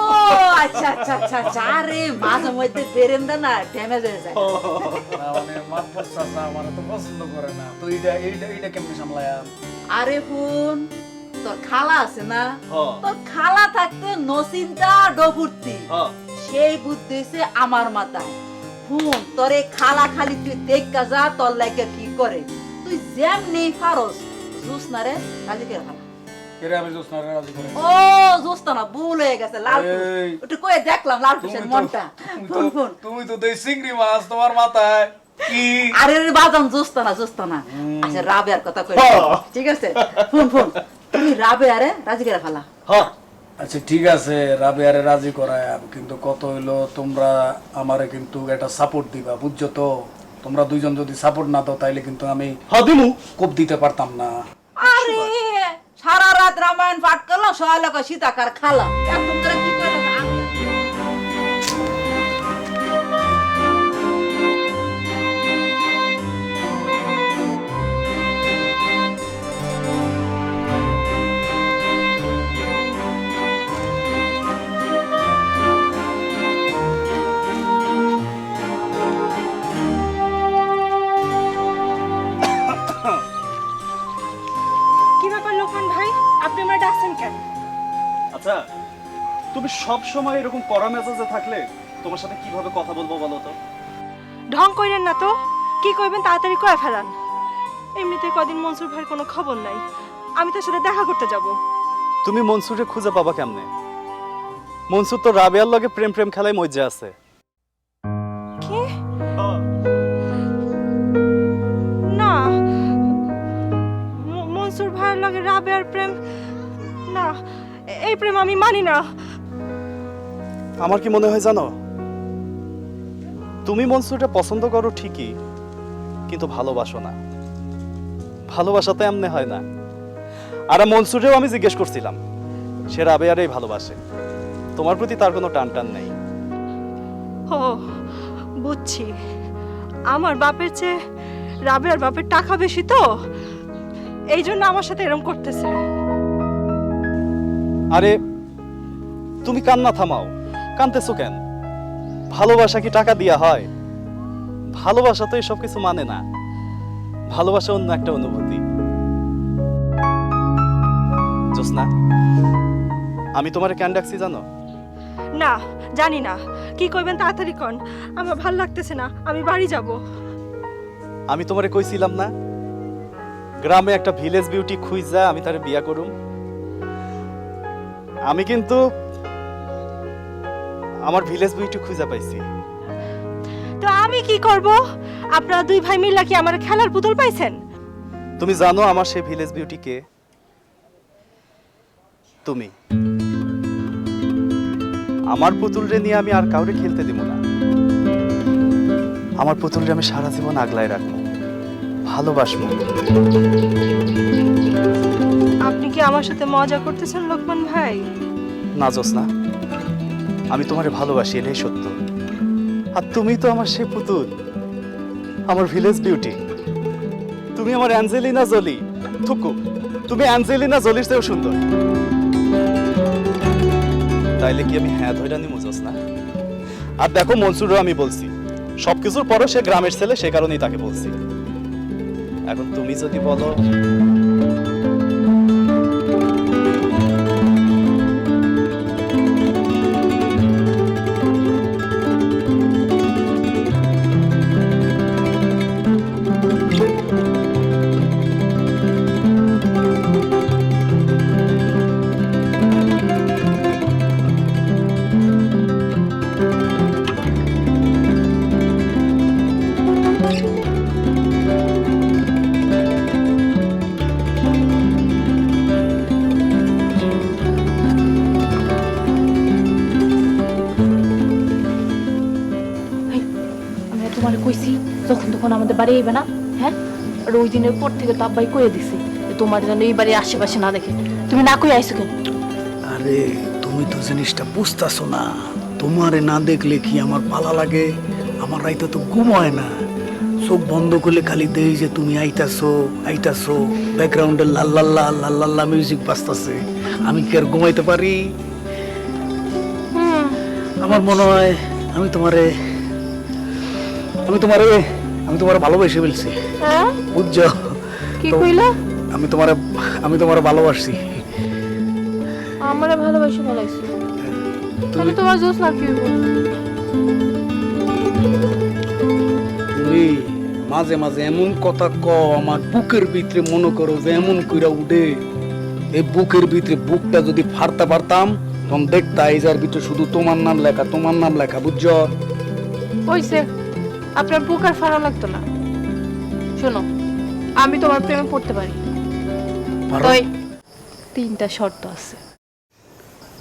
আচ্ছা আচ্ছা আচ্ছা আচ্ছা, আরে মাঝে মধ্যে বেরেন্দা না ড্যামেজ হয়ে যায়। না মানে মাতবর চাচা আমারে তো পছন্দ করে না, তো এইটা কেমনে সামলায়া? আরে হুন, তোর খালা আছে না, হ্যাঁ। তোর খালা থাকতে নসিনটা ডফুর্তি, সেই বুদ্ধি হইছে আমার মাথায়। হুন, তোর এই খালা খালি তুই দেখা যা তোর লাগে কি করে। তুই যেমনি পারস জুসনা রে রাজি করে খালা। কেরে আমি জোসনারে রাজি করে? ও জুসনা না, ভুল হয়ে গেছে লাল এই। একটু কয়ে দেখলাম লাল পিসের মনটা। ফোন ফোন তুমি তো দেই চিংড়ি মাছ তোমার মাথায় কি? আরে রে বাজান জোস্তানা জোস্তানা। আচ্ছা রাবেয়ার কথা কই, ঠিক আছে? ফোন ফোন, তুমি রাবেয়ারে রাজি করে ফেলা। আচ্ছা ঠিক আছে, রাবেয়ারে রাজি করায়, কিন্তু কত হইলো তোমরা আমারে কিন্তু একটা সাপোর্ট দিবা, বুঝছো তো? তোমরা দুইজন যদি সাপোর্ট না দাও তাইলে কিন্তু আমি দিমু কোপ দিতে পারতাম না। আরে সারা রাত রামায়ণ পাঠ করলাম, সকালে কয় সীতাকার খালা, একদম করে কি কইলা? কি ব্যাপার লোকমান ভাই, আপনি আমার ডাকছেন কেন? আচ্ছা, তুমি সব সময় এরকম কড়া মেজাজে থাকলে তোমার সাথে কিভাবে কথা বলবো বলো তো? ঢং কইরেন না তো, কি কইবেন তাড়াতাড়ি কয়ে ফেলান। এমনিতে কদিন মনসুর ভাইয়ের কোনো খবর নাই, আমি তার সাথে দেখা করতে যাব। তুমি মনসুরে খুঁজে পাবা কেমনে? মনসুর তো রাবেয়ার লগে প্রেম প্রেম খেলায় মজ্জা আছে। কি? না, মনসুর ভাইয়ের লগে রাবেয়ার প্রেম না, এই প্রেম আমি মানি না। আমার কি মনে হয় জানো, তুমি মনসুরটা পছন্দ করো ঠিকই, কিন্তু ভালোবাসো না। ভালোবাসাতে এমনি হয় না। আর মনসুরেও আমি জিজ্ঞেস করছিলাম, সে রাবেয়ারেই ভালোবাসে, তোমার প্রতি তার কোনো টান টান নেই। ও বুঝছি, আমার বাপের চেয়ে রাবেয়ার বাপের টাকা বেশি তো, এই জন্য আমার সাথে এরকম করতেছে। আরে তুমি কান্না থামাও, কানতেছো কেন? ভালোবাসা কি টাকা দিয়া হয়? ভালোবাসা তো এসব কিছু মানে না। ভালোবাসা অন্য একটা অনুভূতি। জোসনা, আমি তোমারে কেন ডাকছি জানো? না জানি না, কি কইবেন তাড়াতাড়ি কন, আমার ভাল লাগতেছে না, আমি বাড়ি যাব। আমি তোমারে কইছিলাম না, গ্রামে একটা ভিলেজ বিউটি খুঁজা আমি তারে বিয়া করুম। আমি কিন্তু আমার ভিলেজ বিউটি খুঁজা পাইছি। তো আমি কি করব? আপনারা দুই ভাই মিলে কি আমার খেলার পুতুল পাইছেন? তুমি জানো আমার সেই ভিলেজ বিউটি কে? তুমি। আমার পুতুলরে নিয়ে আমি আর কাউরে খেলতে দিব না। আমার পুতুলরে আমি সারা জীবন আগলায় রাখবো, ভালোবাসবো। আপনি কি আমার সাথে মজা করতেছেন লোকমান ভাই? না জোসনা, আমি তোমারে ভালোবাসি, এটাই সত্য। আর তুমি তো আমার সে পুতুল, আমার ভিলেজ বিউটি। তুমি আমার অ্যাঞ্জেলিনা জোলি। থুকু, তুমি অ্যাঞ্জেলিনা জোলির চেয়েও সুন্দর। তাইলে কি আমি হ্যাঁ ধইরা নিমু জোসনা? আর দেখো মনসুরও আমি বলছি, সবকিছুর পরও সে গ্রামের ছেলে, সে কারণেই তাকে বলছি। এখন তুমি যদি বলো আমি তোমার কইছি যখন তখন আমাদের বাড়ি আইবে না, হ্যাঁ? আর ওই দিনের পর থেকে তো আব্বাই কয়ে দিছি যে তোমার যেন এই বাড়ির আশেপাশে না দেখে। তুমি না কই আইছো কেন? আরে তুমি তো জিনিসটা বুঝতাছো না, তোমারে না দেখলে কি আমার পালা লাগে? আমার রাইতে তো ঘুম হয় না। চোখ বন্ধ করলে খালি দেই যে তুমি আইতাছো আইতাছো, ব্যাকগ্রাউন্ডে লাল্লাল্লা লাল্লাল্লা মিউজিক বাজতাছে। আমি কি আর ঘুমাইতে পারি? আমার মনে হয় আমি তোমারে ভালোবেসে ফেলছি, হ্যাঁ বুঝছো? কি তো কইলা? আমি তোমারে ভালোবাসি। আমারে ভালোবাসা বলাইছো, তুমি তোমার জোস না কি হইব? তুমি মাঝে মাঝে এমন কথা কও, আমার বুকের ভিতরে মনে করো যে এমন কইরা উঠে। এই বুকের ভিতরে বুকটা যদি ফাড়তে পারতাম তখন দেখতা এই যার ভিতরে শুধু তোমার নাম লেখা, তোমার নাম লেখা, বুঝছো? হইছে, আপনার বুক আর ফাড়া লাগতো না। শোনো, আমি তোমার প্রেমে পড়তে পারি, পারো? তাই 3টা শর্ত আছে।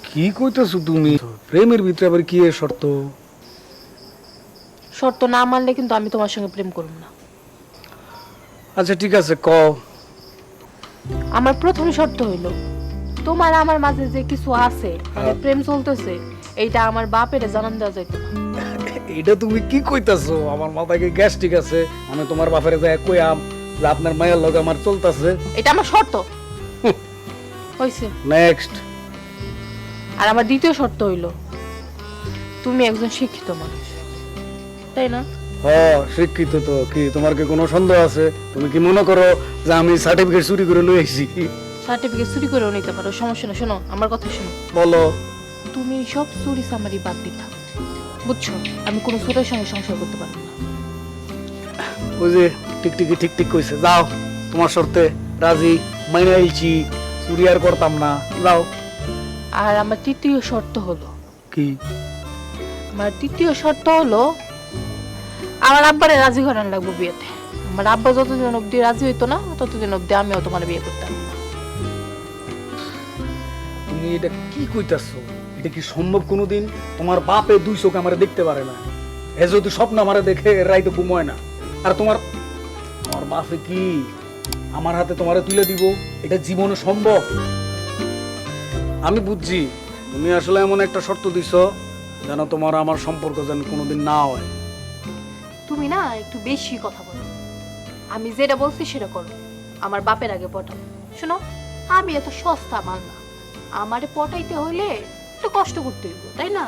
কি কইতাছো তুমি? প্রেমের ভিতরে আবার কি এর শর্ত? শর্ত না মানলে কিন্তু আমি তোমার সঙ্গে প্রেম করব না। আচ্ছা ঠিক আছে, কও। আমার প্রথম শর্ত হইলো, তোমার আমার মাঝে যে কিছু আছে, মানে প্রেম চলতেছে, এইটা আমার বাপের জানান দেওয়া যাইতো না। এটা তুমি কি কইতাছো? আমার মাথায় কি গ্যাস ঠিক আছে? আমি তোমার বাপের যায় কইয়াম যে আপনার মায়ের লগে আমার চলতেছে। এটা আমার শর্ত হইছে। নেক্সট। আর আমার দ্বিতীয় শর্ত হইলো, তুমি একজন শিক্ষিত মানুষ, তাই না? হ্যাঁ শিক্ষিত তো। কি তোমার কি কোনো সন্দেহ আছে? তুমি কি মনে করো যে আমি সার্টিফিকেট চুরি করে লই আইছি? সার্টিফিকেট চুরি করেও নিতে পারো, সমস্যা না। শোনো, আমার কথা শোনো। বলো। তুমি সব চুরি চামারি বাদ দিতা, বুঝছো? আমি কোনো চোরের সঙ্গে সংসার করতে পারবো না। ওই যে টিকটিকি ঠিক ঠিক কইছে, যাও তোমার শর্তে রাজি, মাইনে আইছি, চুরি আর করতাম না, যাও। আর আমার তৃতীয় শর্ত হলো, কি? আমার তৃতীয় শর্ত হলো, আমার আব্বারে রাজি করান লাগবো বিয়েতে। আমার আব্বা যতদিন অব্দি রাজি হইতো না, ততদিন অব্দি আমিও তোমার বিয়ে করতাম না। তুমি এটা কি কইতাছো? এটা কি সম্ভব কোনোদিন? তোমার বাপে 2 চোখ আমারে দেখতে পারে না, এ যদি স্বপ্ন আমারে দেখে রাইতে ঘুমোয় না। আর তোমার বাপে কি আমার হাতে তোমারে তুলে দিব? এটা জীবনে সম্ভব? আমি বুঝছি তুমি আসলে এমন একটা শর্ত দিছো যেন তোমার আমার সম্পর্ক যেন কোনোদিন না হয়। তুমি না একটু বেশি কথা বলো। আমি যেটা বলছি সেটা করো, আমার বাপের আগে পটাও। শোনো, আমি এত সস্তা মাল না, আমারে পটাইতে হইলে একটু কষ্ট করতে হইব, তাই না?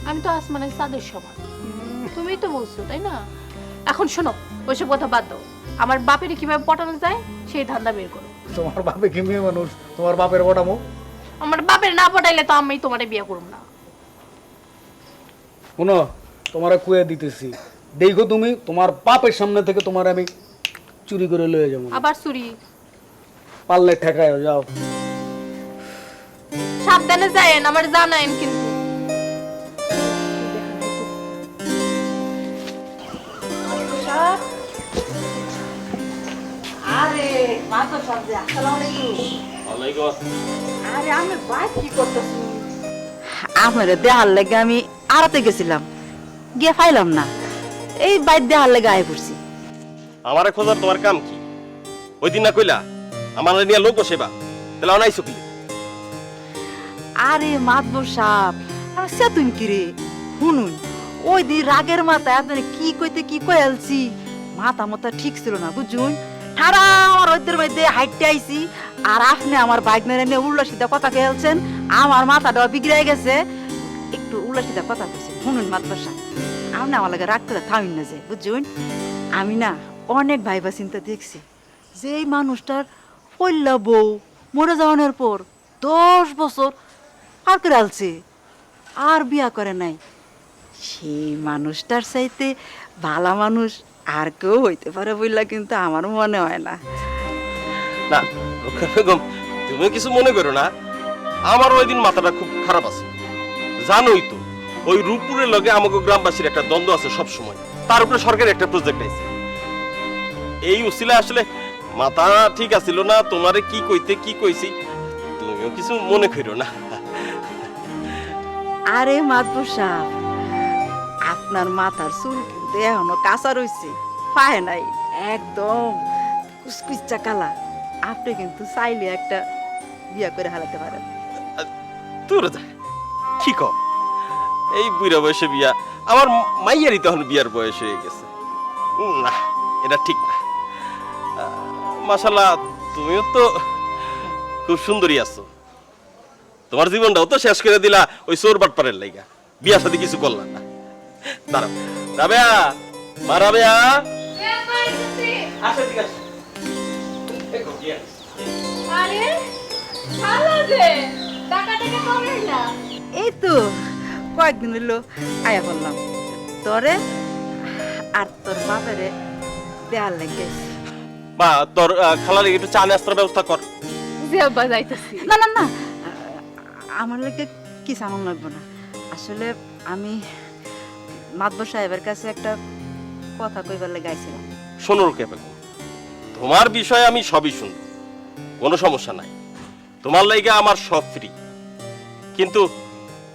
আমি তো আসমানের চাঁদের সমান, তুমি তো বলছো, তাই না? এখন শোনো, ওইসব কথা বাদ দাও, আমার বাপের কিভাবে পটানো যায় সেই ধান্দা বের করো। তোমার বাপে কি মেয়ে মানুষ? তোমার বাপের বটামো? আমার বাপের না পটাইলে তো আমি তোমারে বিয়ে করব না। শোনো, তোমারে কুয়ে দিতেছি, দেখো তুমি তোমার বাপের সামনে থেকে তোমার আমি চুরি করে লয়ে যাবো। আবার চুরি? পারলে ঠেকায় যাও। সাবধানে যায়েন, আমার জানাইন কিন্তু। আরে মাতো সামনে, আসসালামু আলাইকুম। আরে আমি ভাই কি করতেছি? আমারে দেহার লাগে আমি আড়াতে গেছিলাম, গিয়ে পাইলাম না, এই বাইর দেহার লাগে আয় পড়ছি। আমারে খোঁজার তোমার কাম কি? ওই দিন না কইলা আমার নিয়ে লোক সেবা, তাহলে অনাইছো কি? আরে মাতবর সাপ, আমি সেতুন কি রে শুনুন, ওই দিন রাগের মাথায় আপনার কি কইতে কি কয়ালছি, মাথা মাথা ঠিক ছিল না বুঝুন। ঠাড়া আমার ওদের মধ্যে হাইটে আইছি, আর আপনি আমার বাইক মেরে নিয়ে উল্লা সিধা কথা খেলছেন, আমার মাথাটা বিগড়ে গেছে। একটু উল্লা সিধা কথা কইছেন, শুনুন মাতবর সাপ, আপনি আমার লাগে রাগ করে থামিন না যে বুঝুন। আমি না অনেক ভাইবা চিন্তা দেখছি যে এই মানুষটার পল্লা বউ মরে যাওয়ানোর পর 10 বছর পার করে আলছে, আর বিয়া করে নাই। সেই মানুষটার চাইতে ভালো মানুষ আর কেউ হইতে পারে বললা কিন্তু আমার মনে হয় না। না রক্ষা বেগম, তুমি কিছু মনে করো না, আমার ওই দিন মাথাটা খুব খারাপ আছে। জানোই তো ওই রূপপুরের লগে আমাকে গ্রামবাসীর একটা দ্বন্দ্ব আছে সব সময়, তার উপরে সরকারের একটা প্রজেক্ট আছে। এই উসিলা আসলে মাথা ঠিক আছিল না, তোমারে কি কইতে কি কইছি তুমিও কিছু মনে করো না। আরে মাতবর সাহেব, আপনার মাথার চুল কিন্তু এখনো কাঁচা রয়েছে, পায় নাই, একদম কুচকুচা কালা। আপনি কিন্তু চাইলে একটা বিয়া করে হালাতে পারেন। তোর কি কও? এই বুড়া বয়সে বিয়া, আমার মাইয়ারই তখন বিয়ার বয়স হয়ে গেছে। না, এটা ঠিক না। মাশাআল্লাহ, তুমিও তো খুব সুন্দরী আছো। তোমার জীবনটাও তো শেষ করে দিলা ওই চোর বাটপারের লাইগা, বিয়ার সাথে কিছু করলা না। দাঁড়াও, রাবেয়া, মা রাবেয়া, আসো, ঠিক আছে। আরে ভালো যে টাকা টাকা কমেই না। এই তো কয়েকদিন হইলো আয়া বললাম তোরে আর তোর বাপেরে দেয়ার লেগে। মা, তোর খালার একটু চা নাস্তার ব্যবস্থা কর। জি আব্বা যাইতেছি। না না না, আমার লেগে কি সামান লাগবে না। আসলে আমি মাতবর সাহেবের কাছে একটা কথা কইবার লেগে আইছিলাম। শোনো কে বেগম, তোমার বিষয়ে আমি সবই শুনব, কোনো সমস্যা নাই। তোমার লাইগা আমার সব ফ্রি। কিন্তু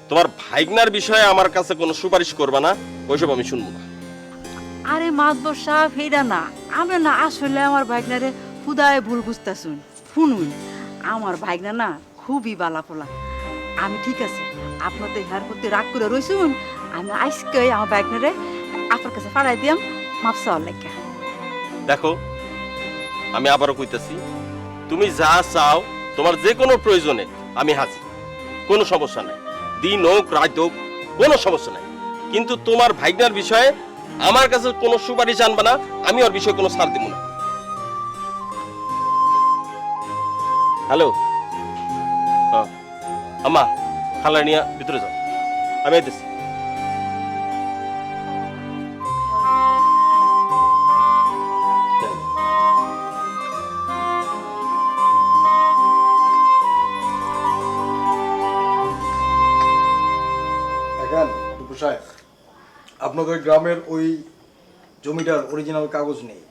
তোমার ভাইগনার বিষয়ে আমার কাছে কোনো সুপারিশ করবা না, ওইসব আমি শুনবো না। আরে মাতবর সাহেব হেডা না, আমি না আসলে আমার ভাইগনারে খুদায় ভুল বুঝতাছুন। শুনুন, আমার ভাইগনা না খুবই বালাপোলা। আমি ঠিক আছে, আপনাদের ইহার প্রতি রাগ করে রইছুন, আমি আজকে আমার ভাইগনারে আপনার কাছে ফাড়াই দিয়াম মাপ চাওয়ার লেগে। দেখো, আমি আবারও কইতাছি, তুমি যা চাও, তোমার যে কোনো প্রয়োজনে আমি হাজির, কোনো সমস্যা নাই। দিন হোক রাত হোক, কোনো সমস্যা নাই। কিন্তু তোমার ভাইগনার বিষয়ে আমার কাছে কোনো সুপারিশ আনবা না, আমি ওর বিষয়ে কোনো ছাড় দিব না। হ্যালো, আম্মা, খালা নিয়ে ভিতরে যাও, আমি আইতেছি। দেখেন টুকু সাহেব, আপনাদের গ্রামের ওই জমিটার অরিজিনাল কাগজ নেই,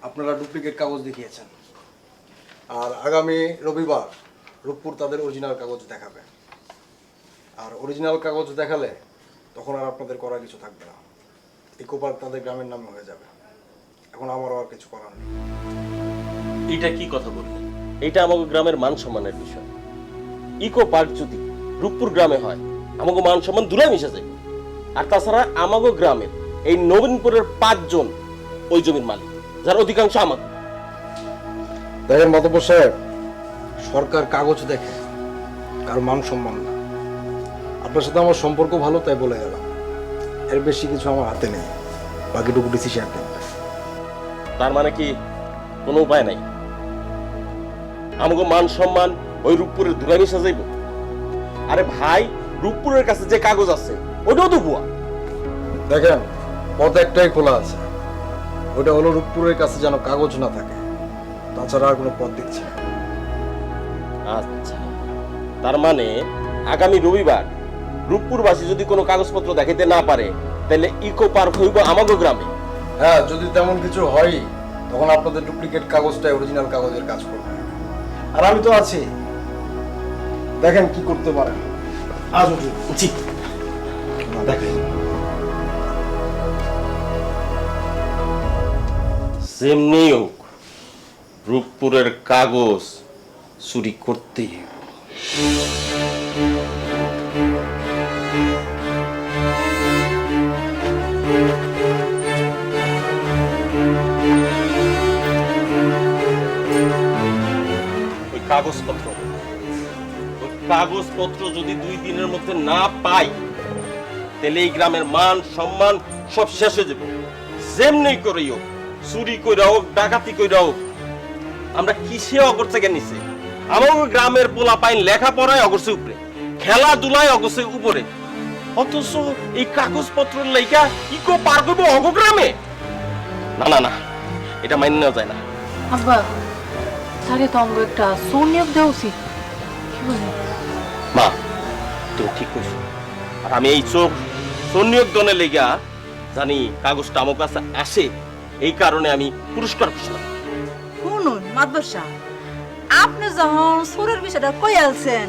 আপনারা ডুপ্লিকেট কাগজ দেখিয়েছেন। আর আগামী রবিবার রূপপুর তাদের অরিজিনাল কাগজ দেখাবে। আর অরিজিনাল কাগজ দেখালে তখন আর আপনাদের করার কিছু থাকবে না, ইকো পার্ক তাদের গ্রামের নামে হয়ে যাবে। এখন আমারও আর কিছু করার নেই। এটা কি কথা বললেন? এটা আমাদের গ্রামের মান সম্মানের বিষয়। ইকো পার্ক যদি রূপপুর গ্রামে হয়, আমাকে মান সম্মান দূরে মিশে যায়। আর তাছাড়া আমাগো গ্রামের এই নবীনপুরের 5 জন ওই জমির মালিক, যার অধিকাংশ আমার। দেখেন মাতব্বর সাহেব, সরকার কাগজ দেখে, কারো মান সম্মান না। আপনার সাথে আমার সম্পর্ক ভালো তাই বলে গেলাম, এর বেশি কিছু আমার হাতে নেই, বাকিটুকু ডিসিশন নেবে। তার মানে কি কোনো উপায় নাই? আমাকে মান সম্মান ওই রূপপুরের দূরে মিশে যাইব? আরে ভাই, রূপপুরের কাছে যে কাগজ আছে ওটাও তো ভুয়া। দেখেন, পথ একটাই খোলা আছে, ওটা হলো রূপপুরের কাছে যেন কাগজ না থাকে, তাছাড়া আর কোনো পথ দেখছি না। আচ্ছা, তার মানে আগামী রবিবার রূপপুরবাসী যদি কোনো কাগজপত্র দেখাইতে না পারে, তাহলে ইকো পার্ক হইব আমাগো গ্রামে। হ্যাঁ, যদি তেমন কিছু হয় তখন আপনাদের ডুপ্লিকেট কাগজটাই অরিজিনাল কাগজের কাজ করবে। আর আমি তো আছি, দেখেন কি করতে পারেন। আজ জি, দেখেন যেমনি হোক রূপপুরের কাগজ চুরি করতেই হবে। ওই কাগজপত্র যদি 2 দিনের মধ্যে না পাই, তাহলে এই গ্রামের মান সম্মান সব শেষ হয়ে যাবে। যেমনি করেই হোক, চুরি কইরা হোক, ডাকাতি কইরা হোক, আমরা কিসে অগরছে নিছে? আমার গ্রামের পোলা পাইন লেখাপড়ায় অগরছে উপরে, খেলাধুলায় অগরছে উপরে, অথচ এই কাগজপত্রের লাইগা ইকো পার করবো অগ গ্রামে? না না না, এটা মাইনে নেওয়া যায় না। আব্বা, তাহলে তো আমাকে একটা সোনিয়ক দেওয়া উচিত। কি বলেন? মা, তুমি ঠিক কইছো। আর আমি এই সৈনিক দনের লেগা জানি কাগজটা আমার কাছে আসে, এই কারণে আমি পুরস্কার খুঁজলাম। শুনুন মাতবর সাহেব, আপনি যখন সুরের বিষয়টা কই আলছেন,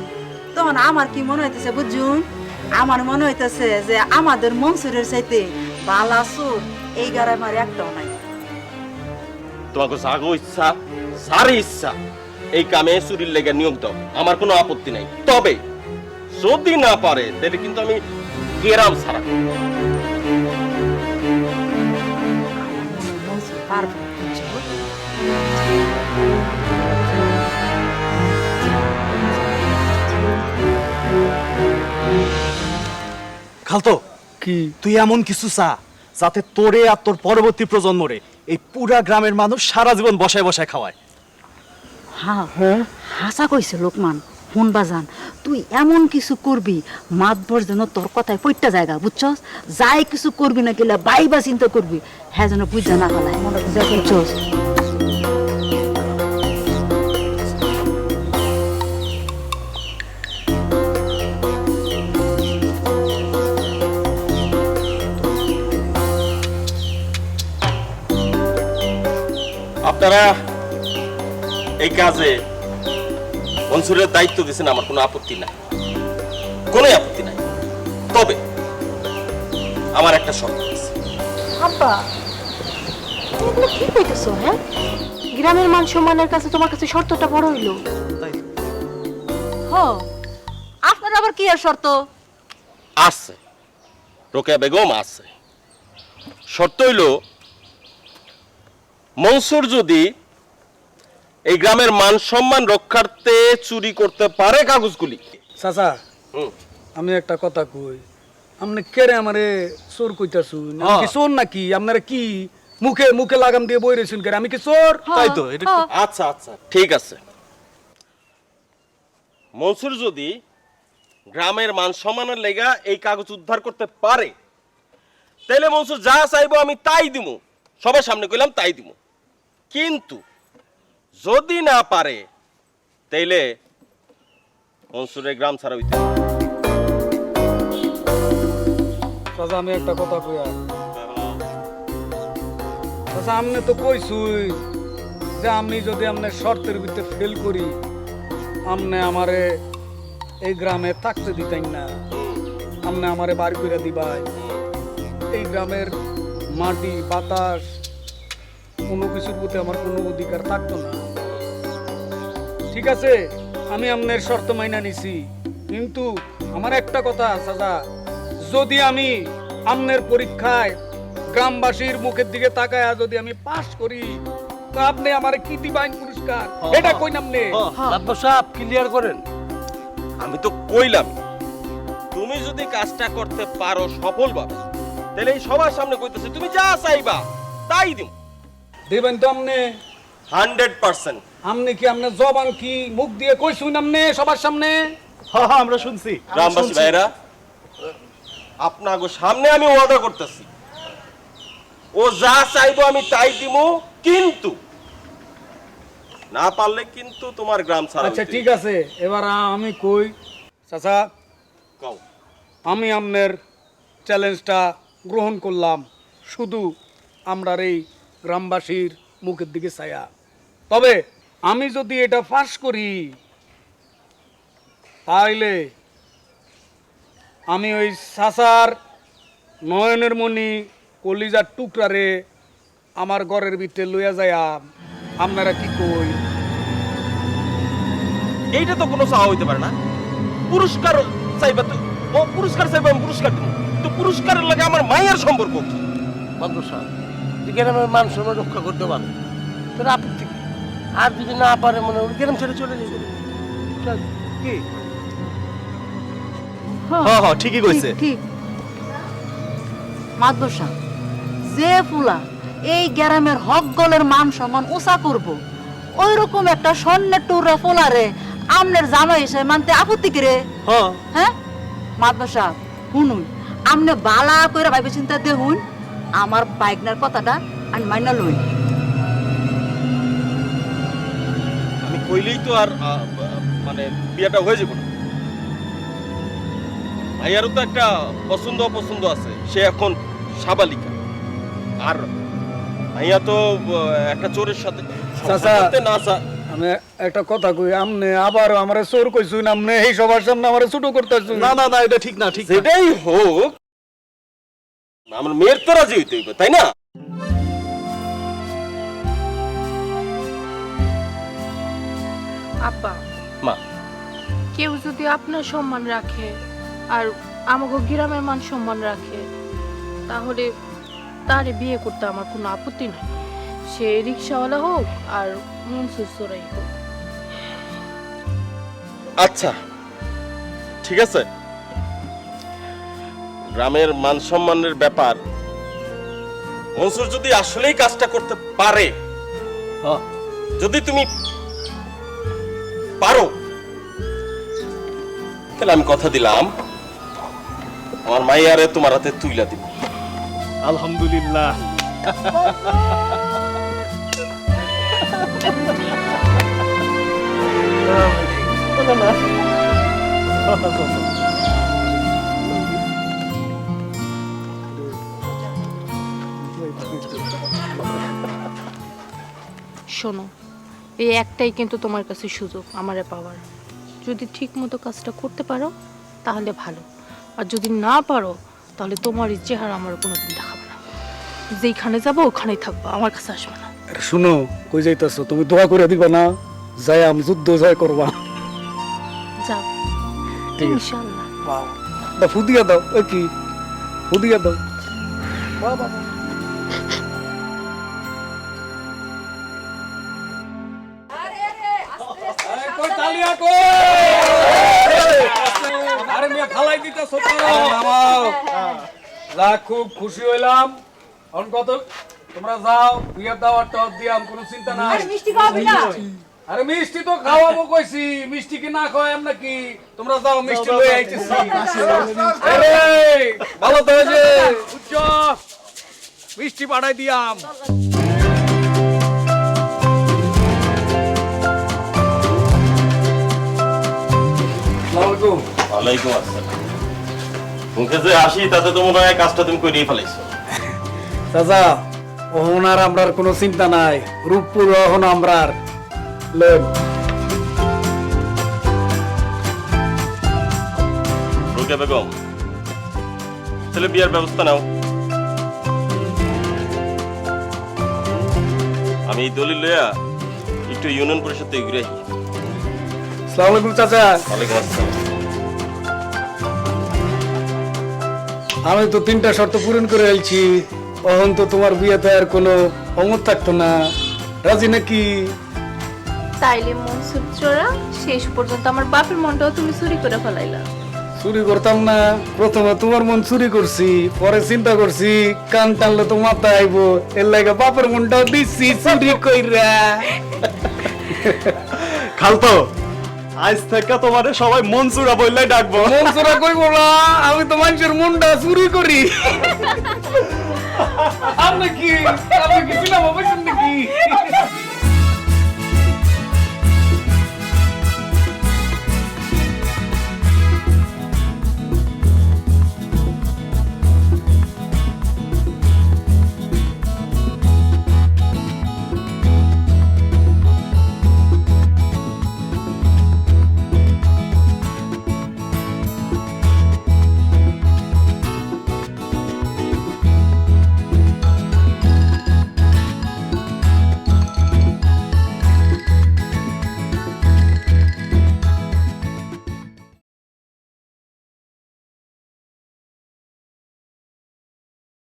তখন আমার কি মনে হইতেছে বুঝুন? আমার মনে হইতেছে যে আমাদের মনসুরের চাইতে বালা সুর এই গ্রামে আর একটাও নাই। তোমাকে জাগো ইচ্ছা, সারি ইচ্ছা, এই কামে চুরির লেগে নিয়োগ দাও, আমার কোনো আপত্তি নাই। তবে যদি না পারে, তাহলে কিন্তু আমি গেরাম ছাড়া। খালতো কি তুই এমন কিছু চা যাতে তোরে আর তোর পরবর্তী প্রজন্মরে এই পুরা গ্রামের মানুষ সারা জীবন বসায় বসায় খাওয়ায়। হ্যাঁ হাসা কইছে লোকমান, হুন বাজান তুই এমন কিছু করবি মাতবর যেন তোর কথায় পইটা জায়গা বুঝছস, যাই কিছু করবি না গেলে বাইবা চিন্তা করবি, হ্যাঁ যেন বুঝা না ফেলায় বুঝছস। আপনারা এই কাজে মনসুরের দায়িত্ব দিয়েছেন, আমার কোনো আপত্তি নাই, কোনো আপত্তি নাই। তবে আমার একটা শর্ত আছে। আব্বা তুমি এগুলো কি কইতেছো? হ্যাঁ, গ্রামের মান সম্মানের কাছে তোমার কাছে শর্তটা বড় হইলো? হ আপনার আবার কি আর শর্ত? আছে, রোকেয়া বেগম আছে। শর্ত হইল মনসুর যদি এই গ্রামের মান সম্মান রক্ষার্থে চুরি করতে পারে কাগজগুলি। চাচা হুম। আমি একটা কথা কই, আপনি কেরে আমারে চোর কইতাছুন? আমি কি চোর নাকি? আপনারা কি মুখে মুখে লাগাম দিয়ে বই রয়েছেন কেন? আমি কি চোর? তাই তো এটা আচ্ছা আচ্ছা ঠিক আছে। মনসুর যদি গ্রামের মান সম্মানের লেগা এই কাগজ উদ্ধার করতে পারে, তাইলে মনসুর যা চাইবো আমি তাই দিব, সবার সামনে কইলাম তাই দিব। কিন্তু যদি না পারে তাইলে মনসুরের গ্রাম ছাড়া হইতে হবে। চাচা আমি একটা কথা কই, আর চাচা আপনি তো কইছুই যে আমি যদি আপনার শর্তের ভিতরে ফেল করি আপনি আমারে এই গ্রামে থাকতে দিতেন না, আপনি আমারে বাড়ি করে দিবাই, এই গ্রামের মাটি বাতাস কোনো কিছুর প্রতি আমার কোনো অধিকার থাকতো না। ঠিক আছে, আমি আপনার শর্ত মাইনা নিছি, কিন্তু আমার একটা কথা চাচা, যদি আমি আপনার পরীক্ষায় গ্রামবাসীর মুখের দিকে তাকায় যদি আমি পাস করি, তো আপনি আমার কি দিবেন পুরস্কার? এটা কই নামনে সাহেব ক্লিয়ার করেন। আমি তো কইলাম তুমি যদি কাজটা করতে পারো সফলভাবে, তাহলে এই সবার সামনে কইতেছে তুমি যা চাইবা তাই দিম। দেবেন তো আপনি? 100%। আপনি কি আপনার জবান কি মুখ দিয়ে কইছুন আপনি সবার সামনে? হ্যাঁ হ্যাঁ আমরা শুনছি। গ্রামবাসী ভাইরা, আপনাকে সামনে আমি ওয়াদা করতেছি, ও যা চাইবো আমি তাই দিব, কিন্তু না পারলে কিন্তু তোমার গ্রাম ছাড়া আচ্ছা হইতে ঠিক আছে, এবার আমি কই চাচা, কও। আমি আপনার চ্যালেঞ্জটা গ্রহণ করলাম, শুধু আমরার এই গ্রামবাসীর মুখের দিকে ছায়া। তবে আমি যদি এটা ফাঁস করি তাইলে আমি ওই চাচার নয়নের মণি কলিজার টুকরারে আমার ঘরের ভিতরে লইয়া যাইয়া, আপনারা কি কই? এইটা তো কোনো চাওয়া হইতে পারে না। পুরস্কার চাইবা তো, ও পুরস্কার চাইবা আমি পুরস্কার দেবো, তো পুরস্কারের লাগে আমার মায়ের সম্পর্ক কি? মাদুর সাহেব যদি গ্রামের মান সম্মান রক্ষা করতে পারে তাহলে আপত্তি কি? আর যদি না পারে মনে হয় গ্রাম ছেড়ে চলে যাবে। কি হ্যাঁ হ্যাঁ ঠিকই কইছে। ঠিক মাদ্রসা যে ফুলা এই গ্রামের হক গলের মান সম্মান উঁচা করব, ওই রকম একটা স্বর্ণের টুরা ফোলারে আমনের জামাই হিসেবে মানতে আপত্তি করে? হ্যাঁ হ্যাঁ মাদ্রসা শুনুন, আমনে বালা কইরা ভাইবে চিন্তা দেখুন, আমার বাইকনার কথাটা আমি মাইনা লই। আমি কইলেই তো আর মানে বিয়েটা হয়ে যাবে না। ভাইয়ারও তো একটা পছন্দ অপছন্দ আছে, সে এখন সাবালিকা, আর ভাইয়া তো একটা চোরের সাথে চাচা, না আমি একটা কথা কই, আপনি আবার আমারে চোর কইছুন, আপনি এই সবার সামনে আমারে ছোট করতেছুন। না না না এটা ঠিক না, ঠিক না। সেটাই হোক, আমার মেয়ের তো রাজি হইতে হইবে, তাই না? আব্বা মা, কেউ যদি আপনার সম্মান রাখে আর আমাকে গ্রামের মান সম্মান রাখে, তাহলে তারে বিয়ে করতে আমার কোনো আপত্তি নাই। সে রিক্সাওয়ালা হোক আর মনসুর চোরাই হোক। আচ্ছা ঠিক আছে, গ্রামের মান সম্মানের ব্যাপার, মনসুর যদি আসলেই কাজটা করতে পারে, হ্যাঁ। যদি তুমি পারো, তাহলে আমি কথা দিলাম আমার মাইয়ারে তোমার হাতে তুইলা দিব। আলহামদুলিল্লাহ। শোনো, এই একটাই কিন্তু তোমার কাছে সুযোগ আমারে পাওয়ার। যদি ঠিক মতো কাজটা করতে পারো তাহলে ভালো, আর যদি না পারো তাহলে তোমার এই চেহারা আমার কোনোদিন দেখাবো না। যেইখানে যাবো ওখানেই থাকবো, আমার কাছে আসবে না। আরে শুনো, কই যাইতাছো? তুমি দোয়া করে দিবা না? যাই আমি যুদ্ধ জয় করবা। যাও ঠিক আছে। ইনশাআল্লাহ। দা ফুদিয়া দাও, এ কি ফুদিয়া দাও। আরে মিয়া ফালাই দিতেছো তো। নামাও। যা, খুব খুশি হইলাম। এখন কত তোমরা যাও, বিয়ের দাওয়াতটা দিয়াম, কোনো চিন্তা নাই। মিষ্টি খাওয়াবি না? আরে মিষ্টি তো খাওয়াবো কইছি, মিষ্টি কি না খাওয়াম নাকি? তোমরা যাও, মিষ্টি লই আইতেছি। আরে ভালো তো হয়েছে, উচ্চ মিষ্টি পাঠাই দিয়াম। ওয়ালাইকুম আসসালাম। মুখে যে আসি তাতে তো মনে হয় কাজটা তুমি করেই ফেলাইছো। চাচা, ওহন আর আমরার কোনো চিন্তা নাই, রূপপুর ওহন আমরার লেন। রোকেয়া বেগম, তাহলে বিয়ার ব্যবস্থা নাও। আমি এই দলিল লইয়া একটু ইউনিয়ন পরিষদ থেকে ঘুরে আসি। আসসালামু আলাইকুম চাচা। ওয়ালাইকুম আসসালাম। আমি তো 3টা শর্ত পূরণ করে আইছি, ওহন তো তোমার বিয়েতে আর কোনো অমত থাকতো না, রাজি নাকি? তাইলে মনসুর চোরা, শেষ পর্যন্ত আমার বাপের মনটাও তুমি চুরি করে ফেলাইলা। চুরি করতাম না, প্রথমে তোমার মন চুরি করছি, পরে চিন্তা করছি কান টানলে তো মাথা আইবো, এর লাগে বাপের মনটাও দিচ্ছি চুরি কইরা। খালতো, আজ থেকে তোমারে সবাই মনসুরা বললেই ডাকবো। মন চোরা কইবো না, আমি তো মানুষের মনটা চুরি করি। আপনি কি সিনেমা বলছেন নাকি?